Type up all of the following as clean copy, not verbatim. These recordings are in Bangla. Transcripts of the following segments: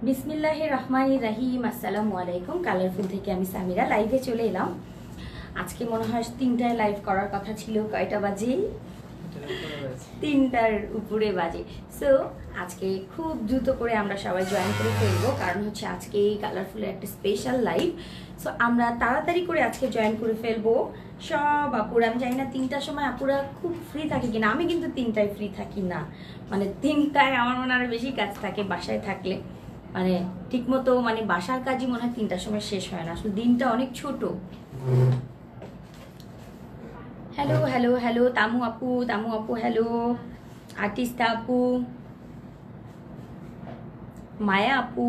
বিসমিল্লাহির রহমানির রহিম। আসসালামু আলাইকুম। কালারফুল থেকে আমি সামিরা লাইভে চলে এলাম। আজকে মনে হয় 3টায় লাইভ করার কথা ছিল, কয়টা বাজে? 3টার উপরে বাজে। সো আজকে খুব দ্রুত করে আমরা সবাই জয়েন করে ফেলবো, কারণ হচ্ছে আজকে এই কালারফুলের একটা স্পেশাল লাইভ। সো আমরা তাড়াতাড়ি করে আজকে জয়েন করে ফেলবো সব আপুরা। আমি জানি না 3টার সময় আপুরা খুব ফ্রি থাকে কিনা, আমি কিন্তু 3টায় ফ্রি থাকি না। মানে 3টায় আমার মনে আরো বেশি কাজ থাকে বাসায় থাকলে, মানে ঠিক মতো মানে বাসার কাজই মনে হয় 3টার সময় শেষ হয় না, আসলে দিনটা অনেক ছোট। হ্যালো হ্যালো হ্যালো তামু আপু, তামু আপু হ্যালো, আর্টিস্ট আপু, মায়া আপু,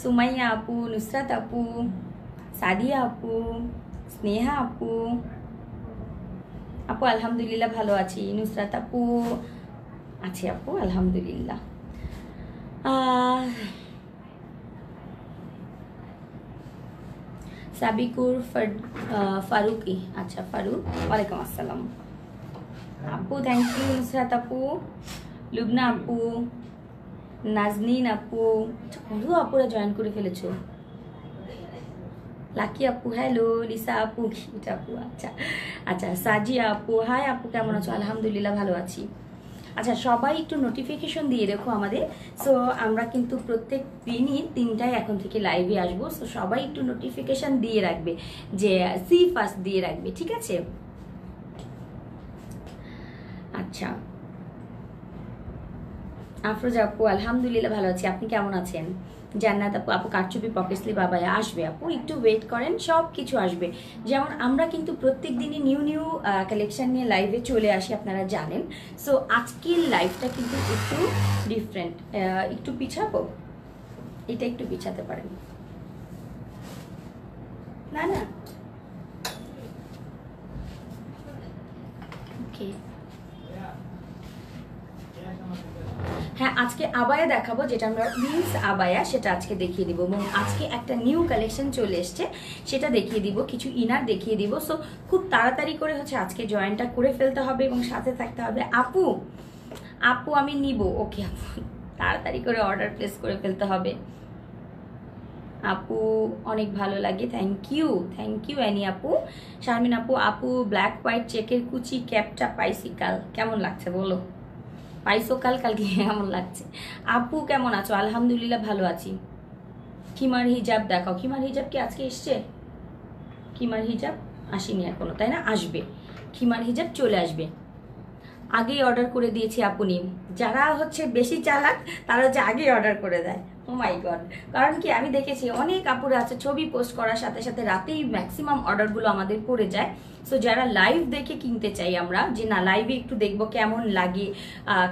সুমাইয়া আপু, নুসরাত আপু, সাদিয়া আপু, স্নেহা আপু। আপু আলহামদুলিল্লাহ ভালো আছি। নুসরাত আপু আছি আপু আলহামদুলিল্লাহ। সাবিকুর ফারুকি, আচ্ছা ফারুক, ওয়ালাইকুম আসসালাম আপু, থ্যাংক ইউ। নুসরাত আপু, লুবনা আপু, নাজনীন আপু, বড় আপুরা জয়েন করে ফেলেছো। লাকি আপু হ্যালো, লিসা আপু, গীতা আপু, আচ্ছা আচ্ছা, সাজিয়া আপু হাই আপু, কেমন আছো? আলহামদুলিল্লাহ ভালো আছি। আচ্ছা সবাই একটু নোটিফিকেশন দিয়ে রেখো আমাদের। সো আমরা কিন্তু প্রত্যেক দিনই 3টায় এখন থেকে লাইভে আসবো। সো সবাই একটু নোটিফিকেশন দিয়ে রাখবে, যে সি ফার্স্ট দিয়ে রাখবে, ঠিক আছে? আচ্ছা আফরোজা আপু আলহামদুলিল্লাহ ভালো আছি, আপনি কেমন আছেন? জান্নাত আপু, আপু কারচুপি পকেটলি বাবায় আসবে আপু, একটু ওয়েট করেন, সব কিছু আসবে। যেমন আমরা কিন্তু প্রত্যেক দিনই নিউ নিউ কালেকশন নিয়ে লাইভে চলে আসি, আপনারা জানেন। সো আজকের লাইভটা কিন্তু একটু ডিফারেন্ট। একটু পিছাবো, এটা একটু পিছাতে পারেন না না, ওকে। হ্যাঁ আজকে আবায়া দেখাবো, যেটা আমরা উইংস আবায়া, সেটা আজকে দেখিয়ে দিব। এবং আজকে একটা নিউ কালেকশন চলে এসছে, সেটা দেখিয়ে দিব, কিছু ইনার দেখিয়ে দিব। সো খুব তাড়াতাড়ি করে হচ্ছে আজকে জয়েনটা করে ফেলতে হবে এবং সাথে থাকতে হবে। আপু আপু আমি নিব, ওকে আপু তাড়াতাড়ি করে অর্ডার প্লেস করে ফেলতে হবে। আপু অনেক ভালো লাগে, থ্যাংক ইউ অ্যানি আপু। শারমিন আপু, আপু ব্ল্যাক হোয়াইট চেকের কুচি ক্যাপটা পাইছি কাল, কেমন লাগছে বলো? পাইছো কালকে কেমন লাগছে? আপু কেমন আছো? আলহামদুলিল্লাহ ভালো আছি। খিমার হিজাব দেখাও। খিমার হিজাব কি আজকে এসছে? খিমার হিজাব আসেনি এখনো, তাই না? আসবে, খিমার হিজাব চলে আসবে। আগেই অর্ডার করে দিয়েছি আপনি। যারা হচ্ছে বেশি চালাক তারা হচ্ছে আগেই অর্ডার করে দেয়। ও মাই গড, কারণ কি আমি দেখেছি অনেক আপুরা আছে ছবি পোস্ট করার সাথে সাথে রাতেই ম্যাক্সিমাম অর্ডারগুলো আমাদের পড়ে যায়। সো যারা লাইভ দেখে কিনতে চাই আমরা, যে না লাইভে একটু দেখবো কেমন লাগে,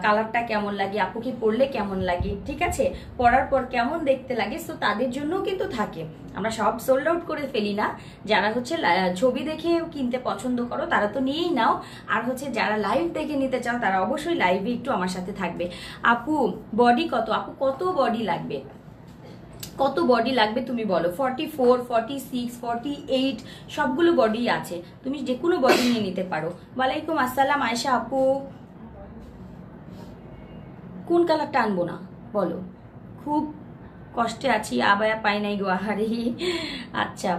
কালারটা কেমন লাগে, আপুকে পরলে কেমন লাগে, ঠিক আছে, পরার পর কেমন দেখতে লাগে, সো তাদের জন্যও কিন্তু থাকে। আমরা সব সোল্ড আউট করে ফেলি না। যারা হচ্ছে ছবি দেখে কিনতে পছন্দ করো তারা তো নিয়েই নাও, আর হচ্ছে যারা লাইভ দেখে নিতে চাও তারা অবশ্যই লাইভে একটু আমার সাথে থাকবে। আপু বডি কত? আপু কত বডি লাগবে, কত বডি লাগবে তুমি বলো? 44, 46, 48 সবগুলো বডি আছে, তুমি যে কোনো বডি নিয়ে নিতে পারো। ওয়ালাইকুম আসসালাম আয়েশা আপু। কোন কালারটা আনবো না বলো? খুব কষ্টে আছি, আবায়া পাই নাই গো, আহারে। আচ্ছা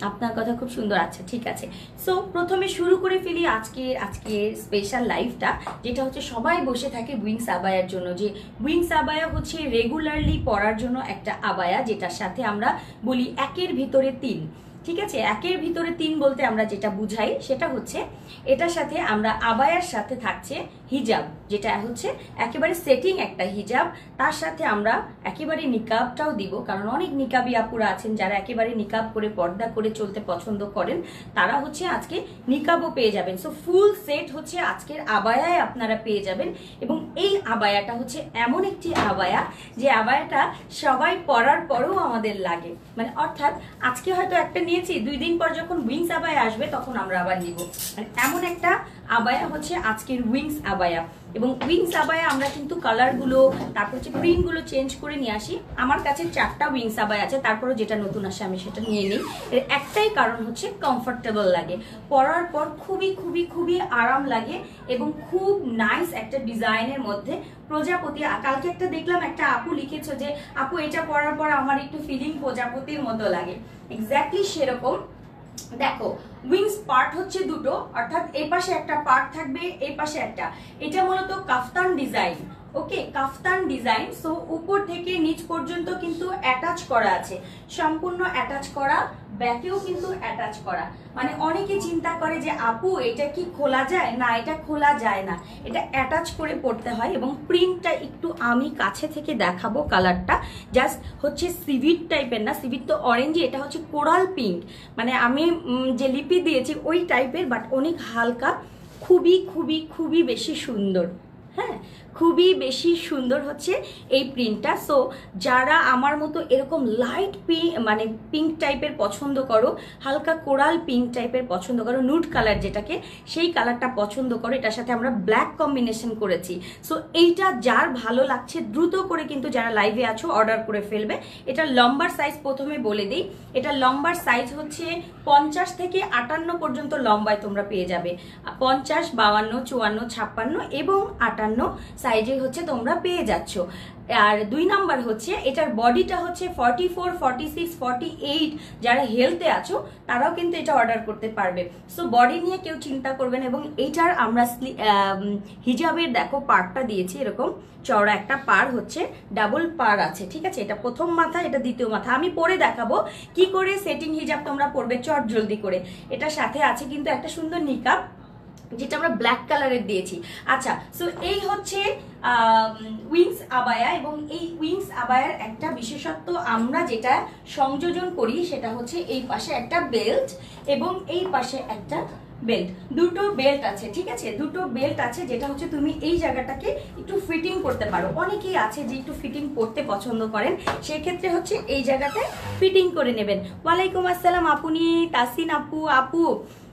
আপনার কথা খুব সুন্দর, আচ্ছা ঠিক আছে। সো প্রথমে শুরু করে ফেলি আজকের স্পেশাল লাইভটা, যেটা হচ্ছে সবাই বসে থাকে উইংস আবায়ার জন্য। যে উইংস আবায়া হচ্ছে রেগুলারলি পরার জন্য একটা আবায়া, যেটার সাথে আমরা বলি একের ভিতরে 3, ঠিক আছে? একের ভিতরে 3 বলতে আমরা যেটা বুঝাই সেটা হচ্ছে এটার সাথে আমরা আবায়ার সাথে থাকছে হিজাব, যেটা হচ্ছে একেবারে সেটিং একটা হিজাব। তার সাথে আমরা একেবারে নিকাবটাও দিব, কারণ অনেক নিকাবি আপুরা আছেন যারা একেবারে নিকাব করে পর্দা করে চলতে পছন্দ করেন, তারা হচ্ছে আজকে নিকাবও পেয়ে যাবেন। সো ফুল সেট হচ্ছে আজকের আবায়ায় আপনারা পেয়ে যাবেন। এবং এই আবায়াটা হচ্ছে এমন একটি আবায়া, যে আবায়াটা সবাই পরার পরেও আমাদের লাগে, মানে অর্থাৎ আজকে হয়তো একটা নিয়েছি, 2 দিন পর যখন উইংস আবায়া আসবে তখন আমরা আবার নিব। মানে এমন একটা আবায়া হচ্ছে আজকের উইংস আবায়া। এবং উইংস আবায়া আমরা কিন্তু কালারগুলো তারপর হচ্ছে প্রিন্টগুলো চেঞ্জ করে নিয়ে আসি। আমার কাছে 4টা উইংস আবায়া আছে, তারপরে যেটা নতুন আসে আমি সেটা নিয়ে নিই। এর একটাই কারণ হচ্ছে কমফোর্টেবল লাগে, পরার পর খুবই খুবই খুবই আরাম লাগে এবং খুব নাইস একটা ডিজাইনের মধ্যে প্রজাপতি। কালকে একটা দেখলাম একটা আপু লিখেছো যে আপু এটা পরার পর আমার একটু ফিলিং প্রজাপতির মতো লাগে, এক্স্যাক্টলি সেরকম। দেখো উইংস পার্ট হচ্ছে দুটো, অর্থাৎ এই পাশে একটা পার্ট থাকবে, এই পাশে একটা। এটা মূলত কাফতান ডিজাইন, ওকে, কাফতান ডিজাইন। সো উপর থেকে নিচ পর্যন্ত কিন্তু অ্যাটাচ করা আছে, সম্পূর্ণ অ্যাটাচ করা, ব্যাকেও কিন্তু অ্যাটাচ করা। মানে অনেকে চিন্তা করে যে আপু এটা কি খোলা যায়, না এটা খোলা যায় না, এটা অ্যাটাচ করে পড়তে হয়। এবং প্রিন্টটা একটু আমি কাছে থেকে দেখাবো, কালারটা জাস্ট হচ্ছে সিভিট টাইপের না, সিভিট তো অরেঞ্জ, এটা হচ্ছে কোরাল পিঙ্ক, মানে আমি যে লিপি দিয়েছি ওই টাইপের, বাট অনেক হালকা, খুবই খুবই খুবই বেশি সুন্দর। হ্যাঁ, খুবই বেশি সুন্দর হচ্ছে এই প্রিন্টটা। সো যারা আমার মতো এরকম লাইট মানে পিঙ্ক টাইপের পছন্দ করো, হালকা কোরাল পিঙ্ক টাইপের পছন্দ করো, নুড কালার যেটাকে, সেই কালারটা পছন্দ করো, এটার সাথে আমরা ব্ল্যাক কম্বিনেশন করেছি। সো এইটা যার ভালো লাগছে দ্রুত করে কিন্তু যারা লাইভে আছো অর্ডার করে ফেলবে। এটা লম্বার সাইজ প্রথমে বলে দিই, এটা লম্বার সাইজ হচ্ছে 50 থেকে 58 পর্যন্ত লম্বায় তোমরা পেয়ে যাবে। 50, 52, 54, 56 এবং 58 সাইজে হচ্ছে তোমরা পেয়ে যাচ্ছ। আর 2 নাম্বার হচ্ছে এটার বডিটা হচ্ছে 44, 46, 48। যারা হেলথে আছো তারাও কিন্তু এটা অর্ডার করতে পারবে। সো বডি নিয়ে কেউ চিন্তা করবেন। এবং এইটার আমরা হিজাবের দেখো পার্টটা দিয়েছি, এরকম চওড়া একটা পার হচ্ছে, ডাবল পার আছে, ঠিক আছে। এটা প্রথম মাথা, এটা দ্বিতীয় মাথা। আমি পরে দেখাবো কি করে সেটিং হিজাব তোমরা পরবে চট জলদি করে। এটার সাথে আছে কিন্তু একটা সুন্দর নিকাব, যেটা আমরা ব্ল্যাক কালারের দিয়েছি। আচ্ছা, সো এই হচ্ছে উইংস আবায়া। এবং এই উইংস আবায়ার একটা বিশেষত্ব আমরা যেটা সংযোজন করি সেটা হচ্ছে এই পাশে একটা বেল্ট এবং এই পাশে একটা বেল্ট, দুটো বেল্ট আছে, ঠিক আছে, দুটো বেল্ট আছে, যেটা হচ্ছে তুমি এই জায়গাটাকে একটু ফিটিং করতে পারো। অনেকেই আছে যে একটু ফিটিং করতে পছন্দ করেন, সেক্ষেত্রে হচ্ছে এই জায়গাটায় ফিটিং করে নেবেন। ওয়ালাইকুম আসসালাম আপনি তাসিন আপু। আপু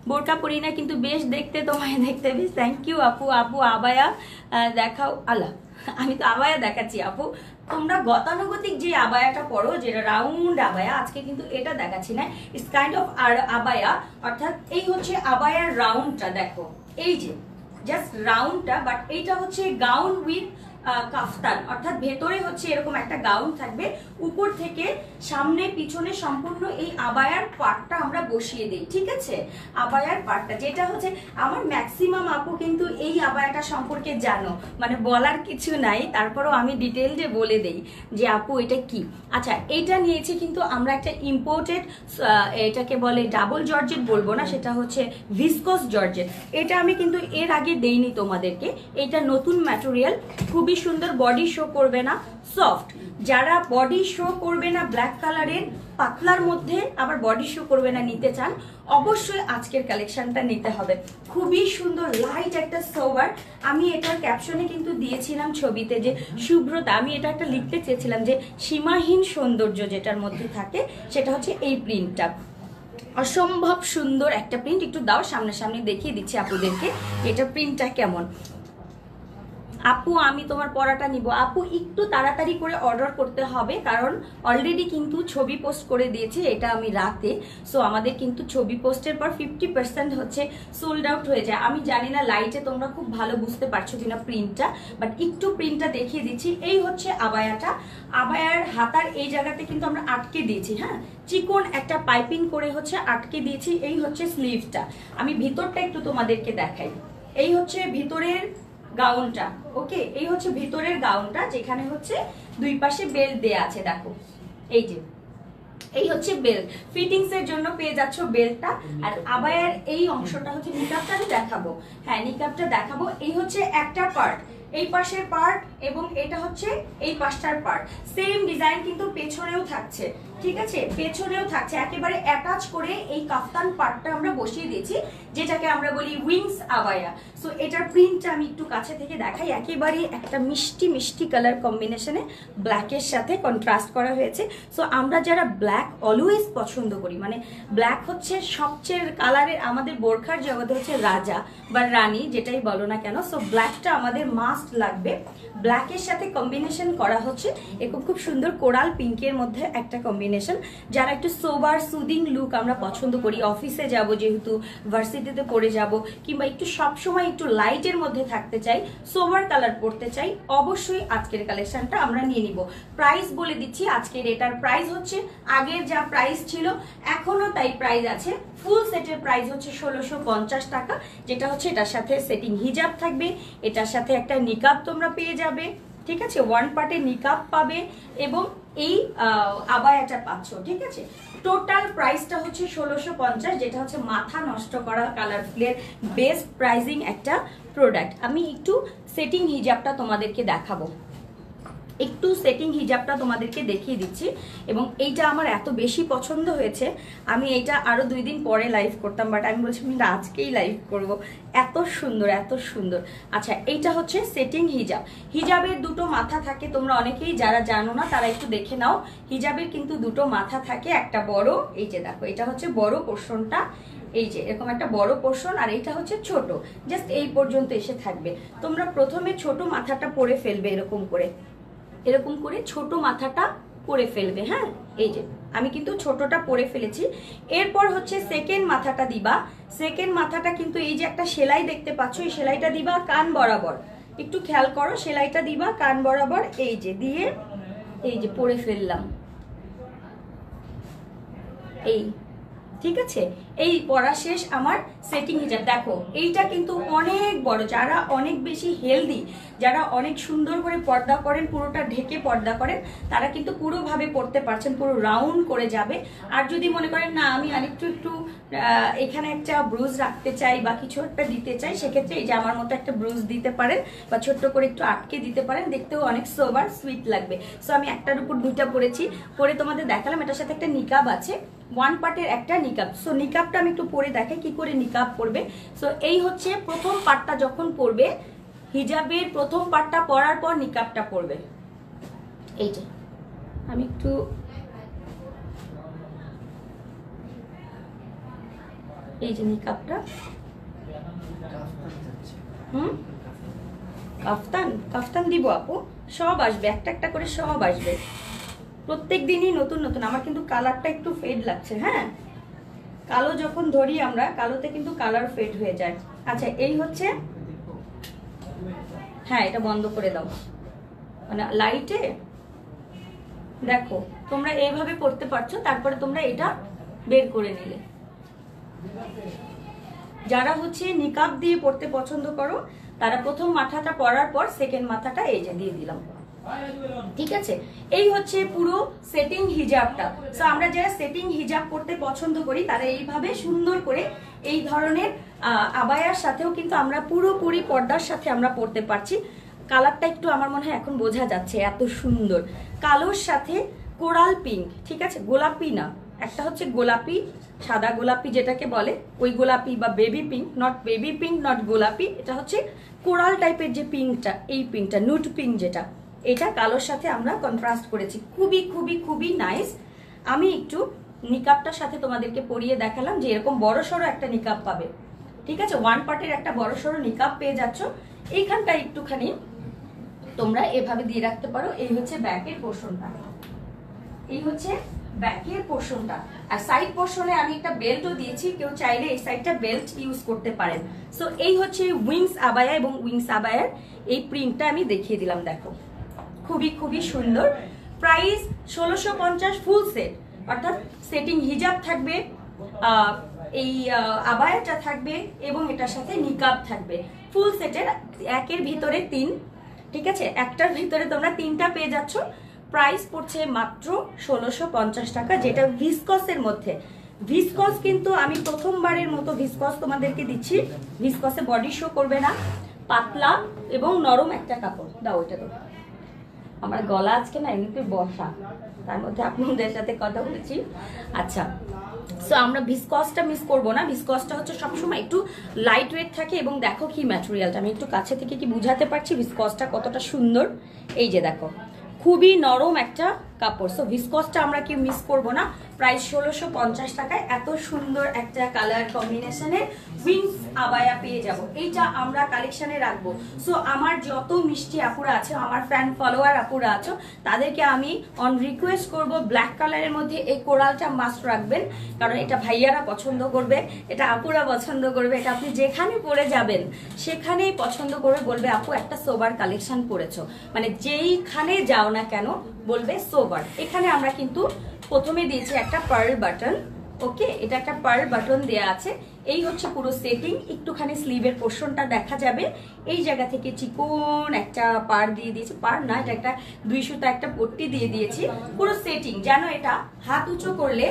বোরকা পরি না কিন্তু বেশ দেখতে, তোমায় দেখতে বেশ, থ্যাংক ইউ আপু। আপু আবায়া দেখাও। আল্লাহ, আমি তো আবায়া দেখাচ্ছি আপু, তোমরা গতানুগতিক যে আবায়াটা পরো, যেটা রাউন্ড আবায়া, আজকে কিন্তু এটা দেখাচ্ছি না। ইটস কাইন্ড অফ আর আবায়া, অর্থাৎ এই হচ্ছে আবায়ার রাউন্ডটা, দেখো এই যে জাস্ট রাউন্ডটা, বাট এইটা হচ্ছে গাউন উইথ কাফতান, অর্থাৎ ভেতরে হচ্ছে এরকম একটা গাউন থাকবে, উপর থেকে সামনে পিছনে সম্পূর্ণ এই আবায়ার পার্টটা আমরা বসিয়ে দিই, ঠিক আছে। আবায়ার পার্টটা যেটা হচ্ছে, আমার ম্যাক্সিমাম আপু কিন্তু এই আবায়াটা সম্পর্কে জানো, মানে বলার কিছু নাই, তারপরও আমি ডিটেইলডে বলে দেই যে আপু এটা কি। আচ্ছা, এটা নিয়েছি কিন্তু আমরা একটা ইম্পোর্টেড, এটাকে বলে ডাবল জর্জেট বলবো না, সেটা হচ্ছে ভিসকস জর্জেট। এটা আমি কিন্তু এর আগে দেইনি তোমাদেরকে, এটা নতুন ম্যাটেরিয়াল, খুবই সুন্দর, বডি শো করবে না, সফট। যারা বডি শো করবে না, ব্ল্যাক কালারের পাতলার মধ্যে আবার বডি শো করবে না নিতে চান, অবশ্যই আজকের কালেকশনটা নিতে হবে। খুবই সুন্দর লাইট একটা সোভার। আমি এটার ক্যাপশনে কিন্তু দিয়েছিলাম ছবিতে যে শুভ্রতা, আমি এটা একটা লিখতে চেয়েছিলাম যে সীমাহীন সৌন্দর্য যেটার মধ্যে থাকে, সেটা হচ্ছে এই প্রিন্টটা। অসম্ভব সুন্দর একটা প্রিন্ট। একটু দাও সামনে সামনে দেখিয়ে দিচ্ছি আপুদেরকে এটা প্রিন্টটা কেমন। আপু আমি তোমার পড়াটা নিব। আপু একটু তাড়াতাড়ি করে অর্ডার করতে হবে, কারণ অলরেডি কিন্তু ছবি পোস্ট করে দিয়েছি এটা আমি রাতে। সো আমাদের কিন্তু ছবি পোস্টের পর 50% হচ্ছে সোল্ড আউট হয়ে যায়। আমি জানি না লাইটে তোমরা খুব ভালো বুঝতে পারছো কিনা প্রিন্টটা, বাট একটু প্রিন্টটা দেখিয়ে দিচ্ছি। এই হচ্ছে আবায়াটা, আবায়ার হাতার এই জায়গাতে কিন্তু আমরা আটকে দিয়েছি, হ্যাঁ, চিকন একটা পাইপিং করে হচ্ছে আটকে দিয়েছি। এই হচ্ছে স্লিভটা, আমি ভিতরটা একটু তোমাদেরকে দেখাই। এই হচ্ছে ভিতরের গাউনটা, ওকে, এই হচ্ছে ভিতরের গাউনটা, যেখানে হচ্ছে দুই পাশে বেল্ট দেয়া আছে, দেখো এই যে, এই হচ্ছে বেল্ট, ফিটিংস এর জন্য পেয়ে যাচ্ছ বেল্টটা। আর আবায়ার এই অংশটা হচ্ছে, নিকাবটা দেখাবো, হ্যাঁ নিকাবটা দেখাবো। এই হচ্ছে একটা পার্ট, এই পাশের পার্ট, এবং এটা হচ্ছে এই পাঁচটার পার্ট। সেম ডিজাইন কিন্তু পেছনেও থাকছে, ঠিক আছে, পেছনেও থাকছে, একেবারে অ্যাটাচ করে এই কাফতান পার্টটা আমরা বসিয়ে দিয়েছি, যেটাকে আমরা বলি উইংস আবায়া। সো এটার প্রিন্টটা আমি একটু কাছে থেকে দেখাই, একেবারে একটা মিষ্টি মিষ্টি কালার কম্বিনেশনে ব্ল্যাকের সাথে কন্ট্রাস্ট করা হয়েছে। সো আমরা যারা ব্ল্যাক অলওয়েজ পছন্দ করি, মানে ব্ল্যাক হচ্ছে সবচেয়ে কালারের, আমাদের বোরখার জগতে হচ্ছে রাজা বা রানী, যেটাই বলো না কেন। সো ব্ল্যাকটা আমাদের মাস্ট লাগবে। ব্ল্যাকের সাথে কম্বিনেশন করা হচ্ছে এরকম খুব সুন্দর কোরাল পিঙ্কের মধ্যে একটা কম্বিনেশন। যারা একটু সোবার সুদিং লুক আমরা পছন্দ করি, অফিসে যাব যেহেতু, ভার্সিটিতে পড়ে যাব, কিংবা একটু সবসময় একটু লাইটের মধ্যে থাকতে চাই, সোবার কালার পড়তে চাই, অবশ্যই আজকের কালেকশনটা আমরা নিয়ে নিব। প্রাইস বলে দিচ্ছি, আজকের এটার প্রাইস হচ্ছে আগের যা প্রাইস ছিল এখনো তাই প্রাইস আছে। ফুল সেটের প্রাইস হচ্ছে 1650 টাকা, যেটা হচ্ছে এটার সাথে সেটিং হিজাব থাকবে, এটার সাথে একটা নিকাব তোমরা পেয়ে যাবে, ঠিক আছে, ওয়ান পার্টে নিকাব পাবে এবং এই আবায়াটা পাচ্ছ, ঠিক আছে। টোটাল প্রাইসটা হচ্ছে 1650, যেটা হচ্ছে মাথা নষ্ট করা কালারফুলের বেস্ট প্রাইজিং একটা প্রোডাক্ট। আমি একটু সেটিং হিজাবটা তোমাদেরকে দেখাবো, একটু সেটিং হিজাবটা তোমাদেরকে দেখিয়ে দিচ্ছি। এবং এইটা আমার এত বেশি পছন্দ হয়েছে, আমি এইটা আরো 2 দিন পরে লাইভ করতাম, বাট আমি বলছি আমি আজকেই লাইভ করব, এত সুন্দর এত সুন্দর। আচ্ছা, এইটা হচ্ছে সেটিং হিজাব। হিজাবের দুটো মাথা থাকে, তোমরা অনেকেই যারা জানো না তারা একটু দেখে নাও। হিজাবের কিন্তু দুটো মাথা থাকে, একটা বড়, এই যে দেখো এটা হচ্ছে বড় পোর্শনটা, এই যে এরকম একটা বড় পোর্শন, আর এইটা হচ্ছে ছোট, জাস্ট এই পর্যন্ত এসে থাকবে। তোমরা প্রথমে ছোট মাথাটা পরে ফেলবে, এরকম করে ছোট মাথাটা পরে ফেলবে। হ্যাঁ, এই যে আমি কিন্তু ছোটটা পরে ফেলেছি। এরপর হচ্ছে সেকেন্ড মাথাটা দিবা। সেকেন্ড মাথাটা কিন্তু এই যে একটা সেলাই দেখতে পাচ্ছ, এই সেলাইটা দিবা কান বরাবর, একটু খেয়াল করো, সেলাইটা দিবা কান বরাবর, এই যে দিয়ে এই যে পরে ফেললাম, এই, ঠিক আছে। এই পড়া শেষ আমার সেটিং হিজাব। দেখো এইটা কিন্তু অনেক বড়, যারা অনেক বেশি হেলদি, যারা অনেক সুন্দর করে পর্দা করেন, পুরোটা ঢেকে পর্দা করেন, তারা কিন্তু পুরোভাবে পড়তে পারছেন, পুরো রাউন্ড করে যাবে। আর যদি মনে করেন না আমি আরেকটু এখানে একটা ব্রুজ রাখতে চাই বা কিছু একটা দিতে চাই, সেক্ষেত্রে এই যে আমার মতো একটা ব্রুজ দিতে পারেন বা ছোট্ট করে একটু আটকে দিতে পারেন, দেখতেও অনেক সোবার সুইট লাগবে। সো আমি একটার উপর দুইটা পরেছি, পরে তোমাদের দেখালাম। এটার সাথে একটা নিকাব আছে, ওয়ান পার্টের একটা নিকাব। সো নিকাবটা আমি একটু পরে দেখাই কি করে নিকাব পরবে। সো এই হচ্ছে প্রথম পার্টটা যখন পরবে, হিজাবের প্রথম পার্টটা পরার পর নিকাবটা পরবে। এই যে আমি একটু এই যে নিকাবটা, কাফতান দিব আপু, সব আসবে, একটা একটা করে সব আসবে, প্রত্যেক দিনই নতুন নতুন। আমার কিন্তু কালারটা একটু ফেড লাগছে, হ্যাঁ, কালো যখন ধরি আমরা, কালোতে কিন্তু কালার ফেড হয়ে যায়। আচ্ছা, এই হচ্ছে, হ্যাঁ এটা বন্ধ করে দাও, মানে লাইটে দেখো তোমরা এইভাবে পড়তে পারছো, তারপরে তোমরা এটা বের করে নিলে। যারা হচ্ছে নিকাব দিয়ে পড়তে পছন্দ করো, তারা প্রথম মাথাটা পরার পর সেকেন্ড মাথাটা এই যে দিয়ে দিলাম, ঠিক আছে। এই হচ্ছে পুরো সেটিং হিজাবটা। সো আমরা যারা সেটিং হিজাব পড়তে পছন্দ করি, তারা এইভাবে সুন্দর করে এই ধরনের আবায়ার সাথেও কিন্তু আমরা পুরোপুরি পর্দার সাথে আমরা পড়তে পারছি। কালারটা একটু আমার মনে হয় এখন বোঝা যাচ্ছে, এত সুন্দর কালোর সাথে কোরাল পিঙ্ক, ঠিক আছে, গোলাপি না, একটা হচ্ছে গোলাপি, সাদা গোলাপি যেটাকে বলে, ওই গোলাপি বা baby pink, not baby pink, not গোলাপি, এটা হচ্ছে কোরাল টাইপের যে পিঙ্কটা, এই পিঙ্কটা নুড পিঙ্ক যেটা, এটা কালোর সাথে আমরা কন্ট্রাস্ট করেছি, খুবই খুবই খুবই নাইস। আমি একটু নিকাবটার সাথে তোমাদেরকে পরিয়ে দেখালাম যে এরকম বড় সড়ো একটা নিকাব পাবে, ঠিক আছে, ওয়ান পার্টের একটা বড় সড়ো নিকাব পেয়ে যাচ্ছ। এইখানটা একটুখানি তোমরা এভাবে দিয়ে রাখতে পারো। এই হচ্ছে ব্যাকের পোর্শনটা, এই হচ্ছে ব্যাকের পোর্শনটা, আর সাইড পোর্শনে আমি একটা বেল্টও দিয়েছি, কেউ চাইলে এই সাইডটা বেল্ট ইউজ করতে পারেন। সো এই হচ্ছে উইংস আবায়া, এবং উইংস আবায়ার এই প্রিন্টটা আমি দেখিয়ে দিলাম, দেখো খুবই খুবই সুন্দর। প্রাইস 1650 ফুল সেট, অর্থাৎ সেটিং হিজাব থাকবে, এই আবায়াটা থাকবে এবং এটার সাথে নিকাব থাকবে। ফুল সেটের একের ভিতরে 3, ঠিক আছে, একটার ভিতরে তোমরা 3টা পেয়ে যাচ্ছ। প্রাইস পড়ছে মাত্র 1650 টাকা, যেটা ভিসকসের মধ্যে। ভিসকস কিন্তু আমি প্রথমবারের মতো ভিসকস তোমাদেরকে দিচ্ছি। ভিসকসে বডি শো করবে না, পাতলা এবং নরম একটা কাপড়। দাও এটা তো আমার গলা আজকে না এমনিতে বসা, তার মধ্যে আপনাদের সাথে কথা বলছি। আচ্ছা, সো আমরা ভিসকসটা মিস করবো না। ভিসকসটা হচ্ছে সবসময় একটু লাইট ওয়েট থাকে এবং দেখো কি ম্যাটেরিয়ালটা, আমি একটু কাছে থেকে কি বুঝাতে পারছি ভিসকসটা কতটা সুন্দর। এই যে দেখো, খুবই নরম একটা কাপড়। সো ভিসকসটা আমরা কি মিস করবো না। প্রাইস 1650 টাকায় এত সুন্দর একটা কালার কম্বিনেশনের উইংস আবায়া পেয়ে যাব। এইটা আমরা কালেকশনে রাখবো। সো আমার যত মিষ্টি আপুরা আছে, আমার ফ্যান ফলোয়ার আপুরা আছো, তাদেরকে আমি অন রিকোয়েস্ট করব ব্ল্যাক কালারের মধ্যে এই কোরালটা মাস্ট রাখবেন, কারণ এটা ভাইয়ারা পছন্দ করবে, এটা আপুরা পছন্দ করবে, এটা আপনি যেখানে পরে যাবেন সেখানেই পছন্দ করবে, বলবে আপু একটা সোবার কালেকশন পরেছো, মানে যেইখানে যাও না কেন বলবে সোবার। এখানে আমরা কিন্তু প্রথমে দিয়েছি একটা পার্ল বাটন। ওকে, এটা একটা পার্ল বাটন দেয়া আছে। এই হচ্ছে পুরো সেটিং। একটুখানি স্লিভের পোর্শনটা দেখা যাবে, এই জায়গা থেকে চিকন একটা পার দিয়ে দিয়েছি, পার না এটা একটা 2 সুতা একটা পট্টি দিয়ে দিয়েছি। পুরো সেটিং যেন এটা হাত উঁচু করলে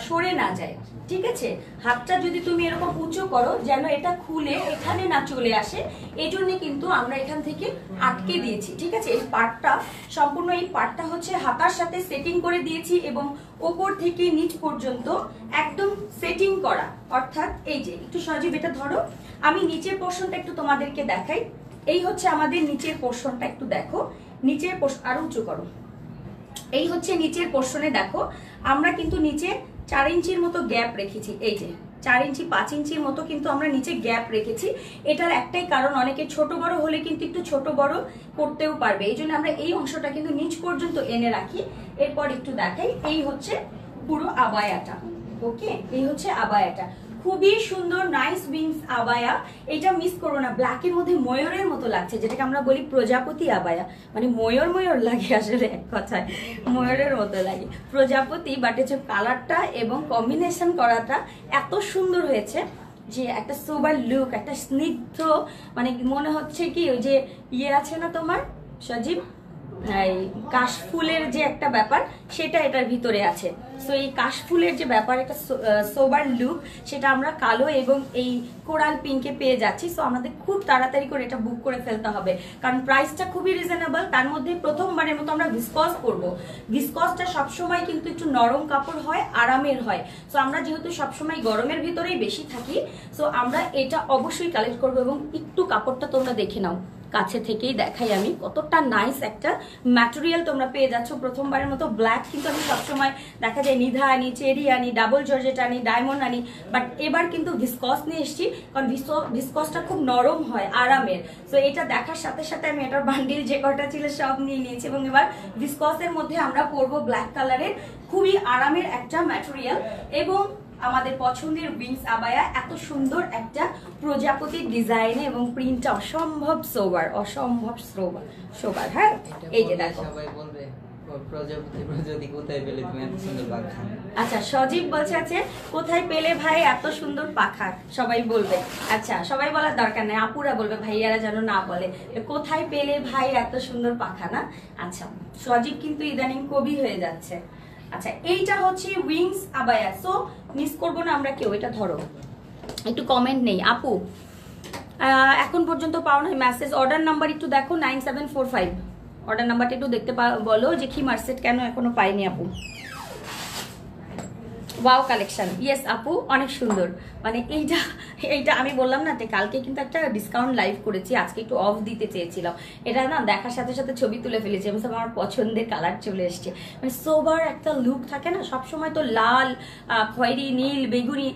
সরে না যায়, ঠিক আছে। হাতটা যদি তুমি এরকম উঁচু করো যেন এটা খুলে এখানে না চলে আসে, এই জন্য কিন্তু আমরা এখান থেকে আটকে দিয়েছি, ঠিক আছে। এই পার্টটা সম্পূর্ণ, এই পার্টটা হচ্ছে হাতার সাথে সেটিং করে দিয়েছি এবং ওপর থেকে নিচ পর্যন্ত একদম সেটিং করা। অর্থাৎ এই যে একটু সজীব এটা ধরো, আমি নিচের পোর্শনটা একটু তোমাদেরকে দেখাই। এই হচ্ছে আমাদের নিচের পোর্শনটা, একটু দেখো নিচের পোর্শন, আরো উঁচু করো। এই হচ্ছে নিচের পোর্শনে দেখো, আমরা কিন্তু নিচে 4 ইঞ্চির মতো গ্যাপ রেখেছি। এই যে 4 ইঞ্চি 5 ইঞ্চির মতো কিন্তু আমরা নিচে গ্যাপ রেখেছি। এটার একটাই কারণ, অনেকে ছোট বড় হলে কিন্তু একটু ছোট বড় করতেও পারবে, এই জন্য আমরা এই অংশটা কিন্তু নিচ পর্যন্ত এনে রাখি। এরপর একটু দেখাই, এই হচ্ছে পুরো আবায়াটা। ওকে, এই হচ্ছে আবায়াটা, খুবই সুন্দর নাইস উইংস আবায়া। এটা মিস করো না। ব্ল্যাকের মধ্যে ময়ূরের মতো লাগছে, যেটাকে আমরা বলি প্রজাপতি আবায়া, মানে ময়ূর ময়ূর লাগে, আসলে এক কথায় ময়ূরের মতো লাগে প্রজাপতি। বাট হচ্ছে কালারটা এবং কম্বিনেশন করাটা এত সুন্দর হয়েছে যে একটা সোবার লুক, একটা স্নিগ্ধ, মানে মনে হচ্ছে কি ওই যে ইয়ে আছে না তোমার সজীব, এই কাশফুলের যে একটা ব্যাপার, সেটা এটার ভিতরে আছে। সো এই কাশফুলের যে ব্যাপার, একটা সোবার লুক, সেটা আমরা কালো এবং এই কোরাল পিঙ্কে পেয়ে যাচ্ছি। সো আমাদের খুব তাড়াতাড়ি করে এটা বুক করে ফেলতে হবে, কারণ প্রাইসটা খুবই রিজনেবল। তার মধ্যে প্রথমবারের মতো আমরা ভিসকস করবো। ভিসকসটা সবসময় কিন্তু একটু নরম কাপড় হয়, আরামের হয়। সো আমরা যেহেতু সবসময় গরমের ভিতরেই বেশি থাকি, সো আমরা এটা অবশ্যই কালেক্ট করবো। এবং একটু কাপড়টা তোমরা দেখে নাও, কাছে থেকেই দেখাই আমি, কতটা নাইস একটা ম্যাটেরিয়াল তোমরা পেয়ে যাচ্ছ। প্রথমবারের মতো ব্ল্যাক কিন্তু আমি সবসময় দেখা যায় নিধা আনি, চেরি আনি, ডাবল জর্জেট আনি, ডায়মন্ড আনি, বাট এবার কিন্তু ভিসকস নিয়ে এসেছি, কারণ ভিসকসটা খুব নরম হয়, আরামের। সো এটা দেখার সাথে সাথে আমি এটার বান্ডিল যে কটা ছিল সব নিয়ে নিয়েছি এবং এবার ভিসকসের মধ্যে আমরা পরবো ব্ল্যাক কালারের, খুবই আরামের একটা ম্যাটেরিয়াল। এবং আমাদের পছন্দের উইংস আবায়া, এত সুন্দর একটা প্রজাপতির ডিজাইনে এবং প্রিন্টটা অসম্ভব সোবার, অসম্ভব সোবার। হ্যাঁ, এই যে দেখো, সবাই বলবে প্রজাপতি প্রজাপতি কোথায় পেলে তুমি এত সুন্দর পাখা। আচ্ছা, সজীব বলছে আছে কোথায় পেলে ভাই এত সুন্দর পাখা, সবাই বলবে। আচ্ছা, সবাই বলার দরকার নেই, আপুরা বলবে, ভাইয়ারা যেন না বলে কোথায় পেলে ভাই এত সুন্দর পাখা না। আচ্ছা, সজীব কিন্তু ইদানিং কবি হয়ে যাচ্ছে। আচ্ছা, এইটা হচ্ছে উইংস আবায়া। সো মিস করবো না আমরা কেউ। এটা ধরো, একটু কমেন্ট নেই আপু, এখন পর্যন্ত পাও না মেসেজ। অর্ডার নাম্বার একটু দেখো, 9745। অর্ডার নাম্বারটা একটু দেখতে বলো যে কি মার্সেট কেন এখনো পাইনি আপু। ওয়াও কালেকশন, ইয়েস আপু, অনেক সুন্দর। মানে এইটা আমি বললাম না, কালকে কিন্তু একটা ডিসকাউন্ট লাইভ করেছি, আজকে একটু অফ দিতে চেয়েছিলাম। এটা না দেখার সাথে সাথে ছবি তুলে ফেলেছি, এবং আমার পছন্দের কালার চলে এসছে। মানে সোবার একটা লুক থাকে না সবসময়, তো লাল, খয়েরি, নীল, বেগুনি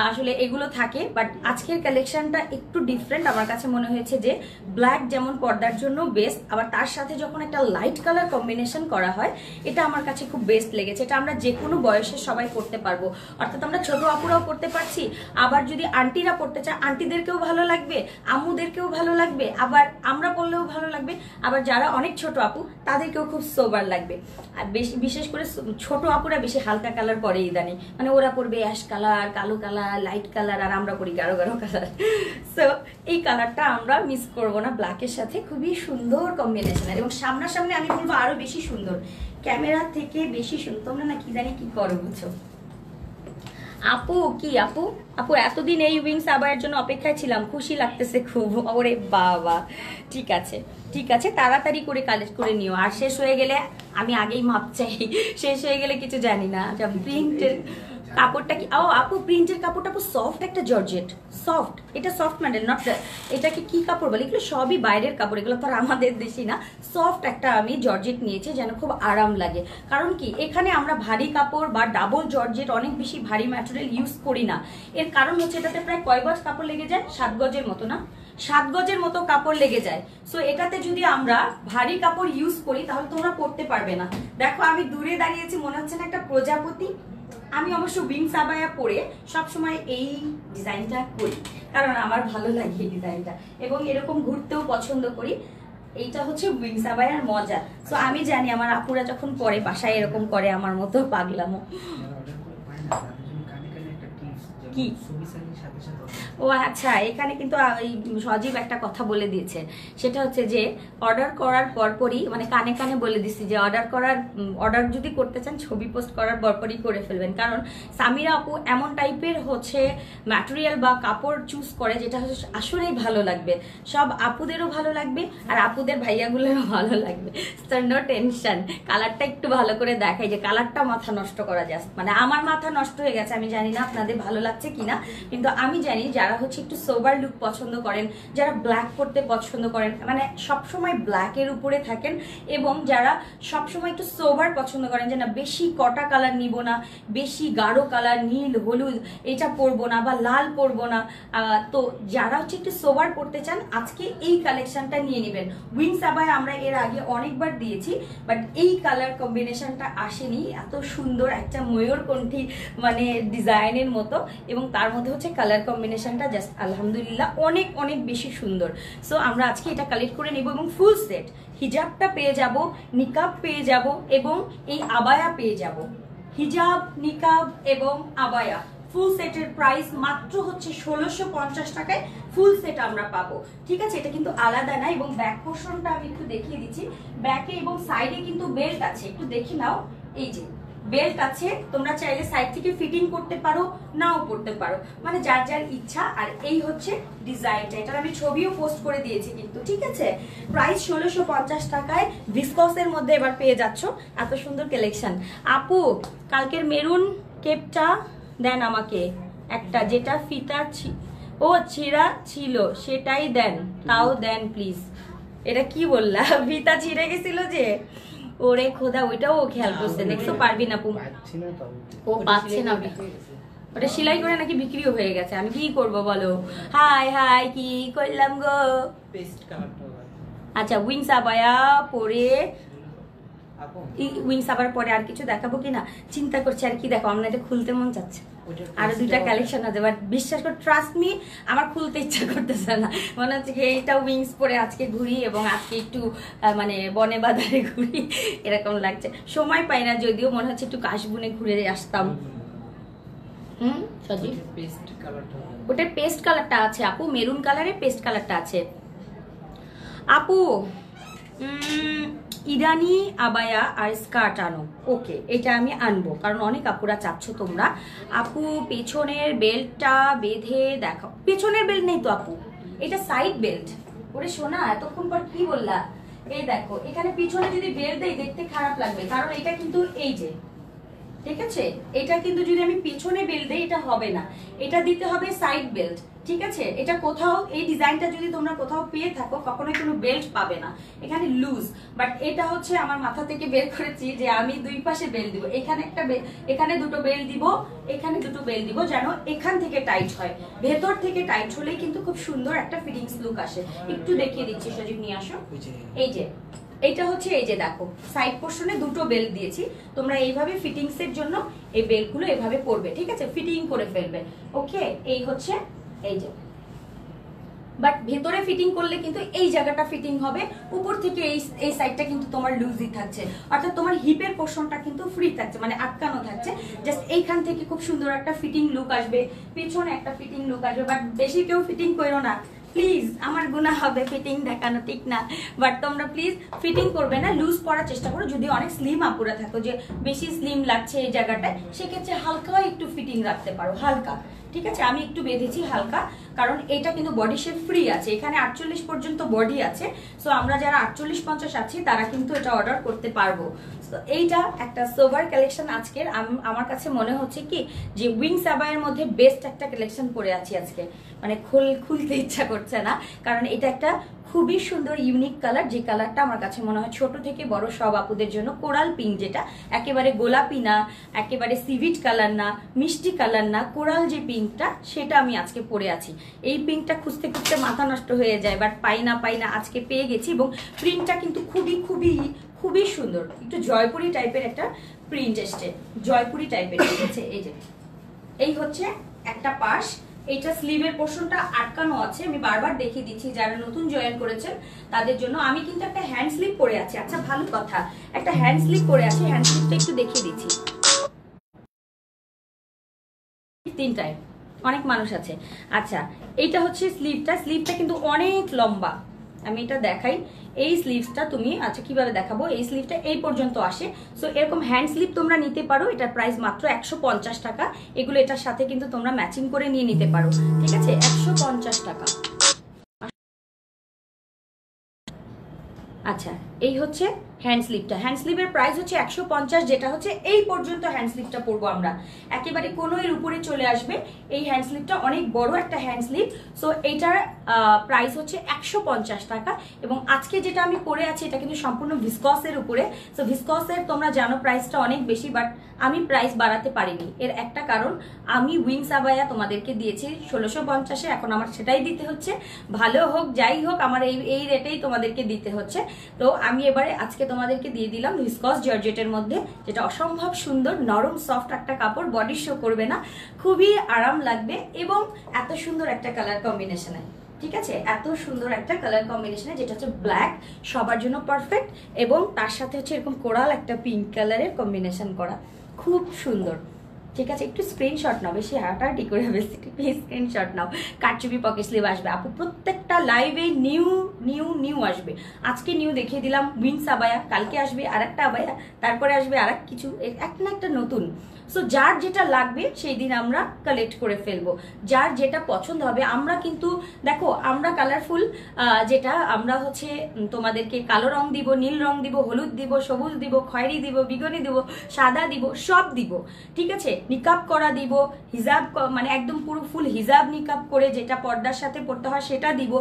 আসলে এগুলো থাকে, বাট আজকের কালেকশনটা একটু ডিফারেন্ট আমার কাছে মনে হয়েছে। যে ব্ল্যাক যেমন পর্দার জন্য বেস্ট, আবার তার সাথে যখন একটা লাইট কালার কম্বিনেশন করা হয়, এটা আমার কাছে খুব বেস্ট লেগেছে। এটা আমরা যে কোনো বয়সের সবাই পড়তে পারবো, অর্থাৎ আমরা ছোট আপুরাও পড়তে পারছি, আবার যদি আন্টিরা পড়তে চায় আন্টিদেরকেও ভালো লাগবে, আম্মুদেরকেও ভালো লাগবে, আবার আমরা পড়লেও ভালো লাগবে, আবার যারা অনেক ছোট আপু তাদেরকেও খুব সোবার লাগবে। আর বিশেষ করে ছোট আপুরা বেশি হালকা কালার পরে ইদানিং, মানে ওরা পড়বে অ্যাশ কালার, কালো কালার, লাইট কালার, আর আমরা পড়ি গাঢ় গাঢ় কালার। সো এই কালারটা আমরা মিস করবো না, ব্ল্যাকের সাথে খুবই সুন্দর কম্বিনেশন। এবং সামনাসামনি আমি বলবো আরো বেশি সুন্দর, ক্যামেরা থেকে বেশি সুন্দর। তোমরা না কি জানি কি করো বুঝছো। আপু কি আপু আপু এতদিন এই উইংস আবায়ের জন্য অপেক্ষায় ছিলাম, খুশি লাগতেছে খুব। ওরে বাবা, ঠিক আছে ঠিক আছে, তাড়াতাড়ি করে কালেক্ট করে নিও। আর শেষ হয়ে গেলে আমি আগেই মাপ চাই, শেষ হয়ে গেলে কিছু জানি না। আচ্ছা, প্রিন্টের কাপড়টা কি? ও আপু, প্রিন্টের কাপড়টা আপু সফট একটা জর্জেট, সফট। এটা সফট ম্যাটেরিয়াল, নট এটাকে কি কাপড় বলে? এগুলো সবই বাইরের কাপড়, এগুলো তো আর আমাদের দেশি না। সফট একটা আমি জর্জেট নিয়েছি যেন খুব আরাম লাগে। কারণ কি, এখানে আমরা ভারী কাপড় বা ডাবল জর্জেট, অনেক বেশি ভারী ম্যাটেরিয়াল ইউজ করি না। এর কারণ হচ্ছে এটাতে প্রায় কয় গজ কাপড় লেগে যায়? 7 গজের মতো না? 7 গজের মতো কাপড় লেগে যায়। সো এটাতে যদি আমরা ভারী কাপড় ইউজ করি তাহলে তোমরা পরতে পারবে না। দেখো আমি দূরে দাঁড়িয়েছি, মনে হচ্ছে না একটা প্রজাপতি? আমি অবশ্য উইংস আবায়া পরে সবসময় এই ডিজাইনটা করি, কারণ আমার ভালো লাগে এই ডিজাইনটা, এবং এরকম ঘুরতেও পছন্দ করি। এইটা হচ্ছে উইংস আবায়ার মজা। সো আমি জানি আমার আপুরা যখন পরে বাসায় এরকম করে আমার মতো পাগলামো। কি? ও আচ্ছা, এখানে কিন্তু সজীব একটা কথা বলে দিয়েছে, সেটা হচ্ছে যে অর্ডার করার পরপরই, মানে কানে কানে বলে দিচ্ছি যে অর্ডার যদি করতে চান ছবি পোস্ট করার পরপরই করে ফেলবেন। কারণ সামিরা আপু এমন টাইপের হচ্ছে ম্যাটেরিয়াল বা কাপড় চুজ করে যেটা হচ্ছে আসলেই ভালো লাগবে, সব আপুদেরও ভালো লাগবে আর আপুদের ভাইয়াগুলোরও ভালো লাগবে। নো টেনশন, কালারটা একটু ভালো করে দেখাই, যে কালারটা মাথা নষ্ট করা যায়, মানে আমার মাথা নষ্ট হয়ে গেছে। আমি জানি না আপনাদের ভালো লাগছে কিনা, কিন্তু আমি জানি যারা হচ্ছে একটু সোবার লুক পছন্দ করেন, যারা ব্ল্যাক পরতে পছন্দ করেন, মানে সবসময় ব্ল্যাকের উপরে থাকেন, এবং যারা সবসময় একটু সোবার পছন্দ করেন, যে না বেশি কটা কালার নিব না, বেশি গাঢ় কালার নীল হলুদ এটা পরবো না বা লাল পরবো না, তো যারা হচ্ছে একটু সোবার পরতে চান আজকে এই কালেকশনটা নিয়ে নেবেন। উইংস আবায়া আমরা এর আগে অনেকবার দিয়েছি, বাট এই কালার কম্বিনেশনটা আসেনি। এত সুন্দর একটা ময়ূরকণ্ঠী মানে ডিজাইনের মতো, এবং তার মধ্যে হচ্ছে কালার কম্বিনেশনটা জাস্ট আলহামদুলিল্লাহ অনেক অনেক বেশি সুন্দর। সো আমরা আজকে এটা কালেক্ট করে নেব, এবং ফুল সেট হিজাবটা পেয়ে যাব, নিকাব পেয়ে যাব, এবং এই আবায়া পেয়ে যাব। হিজাব, নিকাব এবং আবায়া ফুল সেটের প্রাইস মাত্র হচ্ছে 1650 টাকায় ফুল সেট আমরা পাবো। ঠিক আছে, এটা কিন্তু আলাদা না। এবং ব্যাক পোর্শনটা আমি একটু দেখিয়ে দিচ্ছি, ব্যাকে এবং সাইডে কিন্তু বেল্ট আছে, একটু দেখে নাও। এই যে বেল্ট আছে, তোমরা চাইলে সাইড থেকে ফিটিং করতে পারো, নাও করতে পারো, মানে যার যার ইচ্ছা। আর এই হচ্ছে ডিজাইনটা, এটার আমি ছবিও পোস্ট করে দিয়েছি কিন্তু। ঠিক আছে, প্রাইস 1650 টাকায় ভিসকসের মধ্যে এবার পেয়ে যাচ্ছ এত সুন্দর কালেকশন। আপু, কালকের মেরুন কেপটা দেন আমাকে একটা, যেটা ফিতা ছিঁড়া ছিল সেটাই দেন, তাও দেন প্লিজ। এটা কি বললা? ফিতা ছিঁড়ে গেছিল যে? ওরে খোদা, ওইটাও ও খেয়াল করছে, দেখছো? পারবি না পু, ও পাচ্ছে না, ওটা সেলাই করে নাকি বিক্রিও হয়ে গেছে। আমি কি করব বলো? হাই হাই, কি করলাম গো? আচ্ছা, উইংস আবায়া পরে, উইংস আবার পরে আর কিছু দেখাবো কিনা চিন্তা করছি। আর কি দেখো, আমরা এটা খুলতে মন চাচ্ছে, আরো 2টা কালেকশন আছে, বাট বিশ্বাস কর, ট্রাস্ট মি, আমার খুলতে ইচ্ছা করতেছে না। মনে হচ্ছে কি এইটা উইংস পরে আজকে ঘুরি, এবং আজকে একটু মানে বনে বাজারে ঘুরি, এরকম লাগছে। সময় পাই না যদিও, মনে হচ্ছে একটু কাশবনে ঘুরে আসতাম। সজীব, ওটার পেস্ট কালারটা আছে আপু, মেরুন কালারের পেস্ট কালারটা আছে আপু। ইরানি আবায়া আর স্কার্ট আনো। ওকে, এটা আমি আনবো, কারণ অনেক আপুরা চাচ্ছ তোমরা। আপু, পেছনের বেল্টটা বেঁধে দেখাও। পেছনের বেল্ট নেই তো আপু, এটা সাইড বেল্ট। ওরে সোনা, এতক্ষণ পর কি বললা? এই দেখো, এখানে পিছনে যদি বেল্ট দেই দেখতে খারাপ লাগবে, কারণ এটা কিন্তু এই যে, ঠিক আছে, এটা কিন্তু যদি আমি পিছনে বেল্ট দেই এটা হবে না, এটা দিতে হবে সাইড বেল্ট। ঠিক আছে, এটা কোথাও এই ডিজাইনটা যদি তোমরা কোথাও পেয়ে থাকো, কখনোই কোনো বেল্ট পাবে না, এখানে লুজ। বাট এটা হচ্ছে আমার মাথা থেকে বের করেছি যে আমি 2 পাশে বেল্ট দিব, এখানে একটা এখানে 2টো বেল্ট দিব, এখানে 2টো বেল্ট দিব, যেন এখান থেকে টাইট হয়। ভেতর থেকে টাইট হলেই কিন্তু খুব সুন্দর একটা ফিটিংস লুক আসে। একটু দেখিয়ে দিচ্ছি, সজীব নিয়ে আসো। এই যে এইটা হচ্ছে, এই যে দেখো, সাইড পোর্শনে 2টো বেল্ট দিয়েছি। তোমরা এইভাবে ফিটিংস এর জন্য এই বেল্টগুলো এভাবে পরবে। ঠিক আছে, ফিটিং করে ফেলবে। ওকে, এই হচ্ছে, এই যে, বাট ভেতরে ফিটিং করলে কিন্তু এই জায়গাটা ফিটিং হবে, উপর থেকে এই সাইডটা কিন্তু তোমার লুজই থাকছে, অর্থাৎ তোমার হিপের পোর্শনটা কিন্তু ফ্রি থাকছে, মানে আটকানো থাকছে। জাস্ট এইখান থেকে খুব সুন্দর একটা ফিটিং লুক আসবে, পিছনে একটা ফিটিং লুক আসবে। বাট বেশি কেউ ফিটিং করো না, প্লিজ, আমার গুনাহ হবে ফিটিং দেখানো, ঠিক না, বাট তোমরা প্লিজ ফিটিং করবে না, লুজ পরার চেষ্টা করো। যদি অনেক স্লিম আপুরা থাকো যে বেশি স্লিম লাগছে এই জায়গাটায়, সেক্ষেত্রে হালকা একটু ফিটিং রাখতে পারো, হালকা, ঠিক আছে। আমি একটু বেঁধেছি হালকা, কারণ এটা কিন্তু বডি শেপ ফ্রি আছে, এখানে 48 পর্যন্ত বডি আছে। সো আমরা যারা 48-50 আছি তারা কিন্তু এটা অর্ডার করতে পারবো। তো এইটা একটা সোভার কালেকশন আজকের। আমার কাছে মনে হচ্ছে কি যে উইংস আবায়ের মধ্যে বেস্ট একটা কালেকশন পরে আছি আজকে, মানে খুলতে ইচ্ছা করছে না, কারণ এটা একটা খুবই সুন্দর ইউনিক কালার, যে কালারটা আমার কাছে মনে হয় ছোট থেকে বড় সব আপুদের জন্য। কোরাল পিঙ্ক, যেটা একেবারে গোলাপি না, একেবারে সিভিট কালার না, মিষ্টি কালার না, কোরাল যে পিঙ্কটা, সেটা আমি আজকে পরে আছি। এই পিঙ্কটা খুঁজতে খুঁজতে মাথা নষ্ট হয়ে যায়, বাট পাই না আজকে পেয়ে গেছি। এবং প্রিন্টটা কিন্তু খুবই খুবই খুবই সুন্দর, একটু জয়পুরি টাইপের একটা প্রিন্ট এসছে, জয়পুরি টাইপের এসেছে। এই যে এই হচ্ছে একটা পাশ, এইটা স্লিভের পোর্শনটা আটকানো আছে, আমি বারবার দেখিয়ে দিচ্ছি যারা নতুন জয়েন করেছেন তাদের জন্য। আমি কিন্তু একটা হ্যান্ড স্লিভ পরে আছি, আচ্ছা ভালো কথা, একটা হ্যান্ড স্লিভ পরে আছি, হ্যান্ড স্লিভটা একটু দেখিয়ে দিচ্ছি। তিনটায় অনেক মানুষ আছে। আচ্ছা, এইটা হচ্ছে স্লিভটা কিন্তু অনেক লম্বা, আমি এটা দেখাই। এই স্লিভসটা তুমি, আচ্ছা কিভাবে দেখাবো, এই স্লিভটা এই পর্যন্ত আসে। সো এরকম হ্যান্ড স্লিভ তোমরা নিতে পারো, এটার প্রাইস মাত্র 150 টাকা। এগুলো এটার সাথে কিন্তু তোমরা ম্যাচিং করে নিয়ে নিতে পারো, ঠিক আছে, 150 টাকা। আচ্ছা, এই হচ্ছে হ্যান্ড স্লিভটা, হ্যান্ড স্লিভের প্রাইস হচ্ছে 150, যেটা হচ্ছে এই পর্যন্ত হ্যান্ড স্লিভটা পরবো আমরা, একেবারে কোনো এর উপরে চলে আসবে এই হ্যান্ড স্লিভটা, অনেক বড় একটা হ্যান্ড স্লিভ। সো এইটার প্রাইস হচ্ছে 150 টাকা। এবং আজকে যেটা আমি পরে আছি এটা কিন্তু সম্পূর্ণ ভিসকসের উপরে। সো ভিসকসের তোমরা জানো প্রাইসটা অনেক বেশি, বাট আমি প্রাইস বাড়াতে পারিনি, এর একটা কারণ, আমি উইংস আবায়া তোমাদেরকে দিয়েছি 1650-এ, এখন আমার সেটাই দিতে হচ্ছে, ভালো হোক যাই হোক আমার এই রেটেই তোমাদেরকে দিতে হচ্ছে। তো আমি এবারে আজকে তোমাদেরকে দিয়ে দিলাম ভিসকস জর্জেটের মধ্যে, যেটা অসম্ভব সুন্দর, নরম সফট একটা কাপড়, বডি শো করবে না, খুবই আরাম লাগবে, এবং এত সুন্দর একটা কালার কম্বিনেশনে, ঠিক আছে, এত সুন্দর একটা কালার কম্বিনেশনে, যেটা হচ্ছে ব্ল্যাক, সবার জন্য পারফেক্ট, এবং তার সাথে হচ্ছে এরকম কোরাল একটা পিঙ্ক কালারের কম্বিনেশন করা, খুব সুন্দর, ঠিক আছে। একটু স্ক্রিনশট নাও, বেশি হাঁটাহাঁটি করে বেশি স্ক্রিনশট নাও। কারচুপি পকেট স্লিভ আসবে আপু, প্রত্যেকটা লাইভে নিউ আসবে। আজকে নিউ দেখিয়ে দিলাম উইংস আবায়া, কালকে আসবে আর একটা আবায়া, তারপরে আসবে আর কিছু, একটা না একটা নতুন। সো যার যেটা লাগবে সেই দিন আমরা কালেক্ট করে ফেলবো, যার যেটা পছন্দ হবে। আমরা কিন্তু দেখো, আমরা কালারফুল, যেটা আমরা হচ্ছে তোমাদেরকে কালো রং দিব, নীল রং দিব, হলুদ দিব, সবুজ দিব, খয়েরি দিব, বেগুনি দিব, সাদা দিব, সব দিব, ঠিক আছে। নিকাব করা দিব, হিজাব, মানে একদম পুরো ফুল হিজাব নিকাব করে যেটা পর্দার সাথে পড়তে হয় সেটা দিব,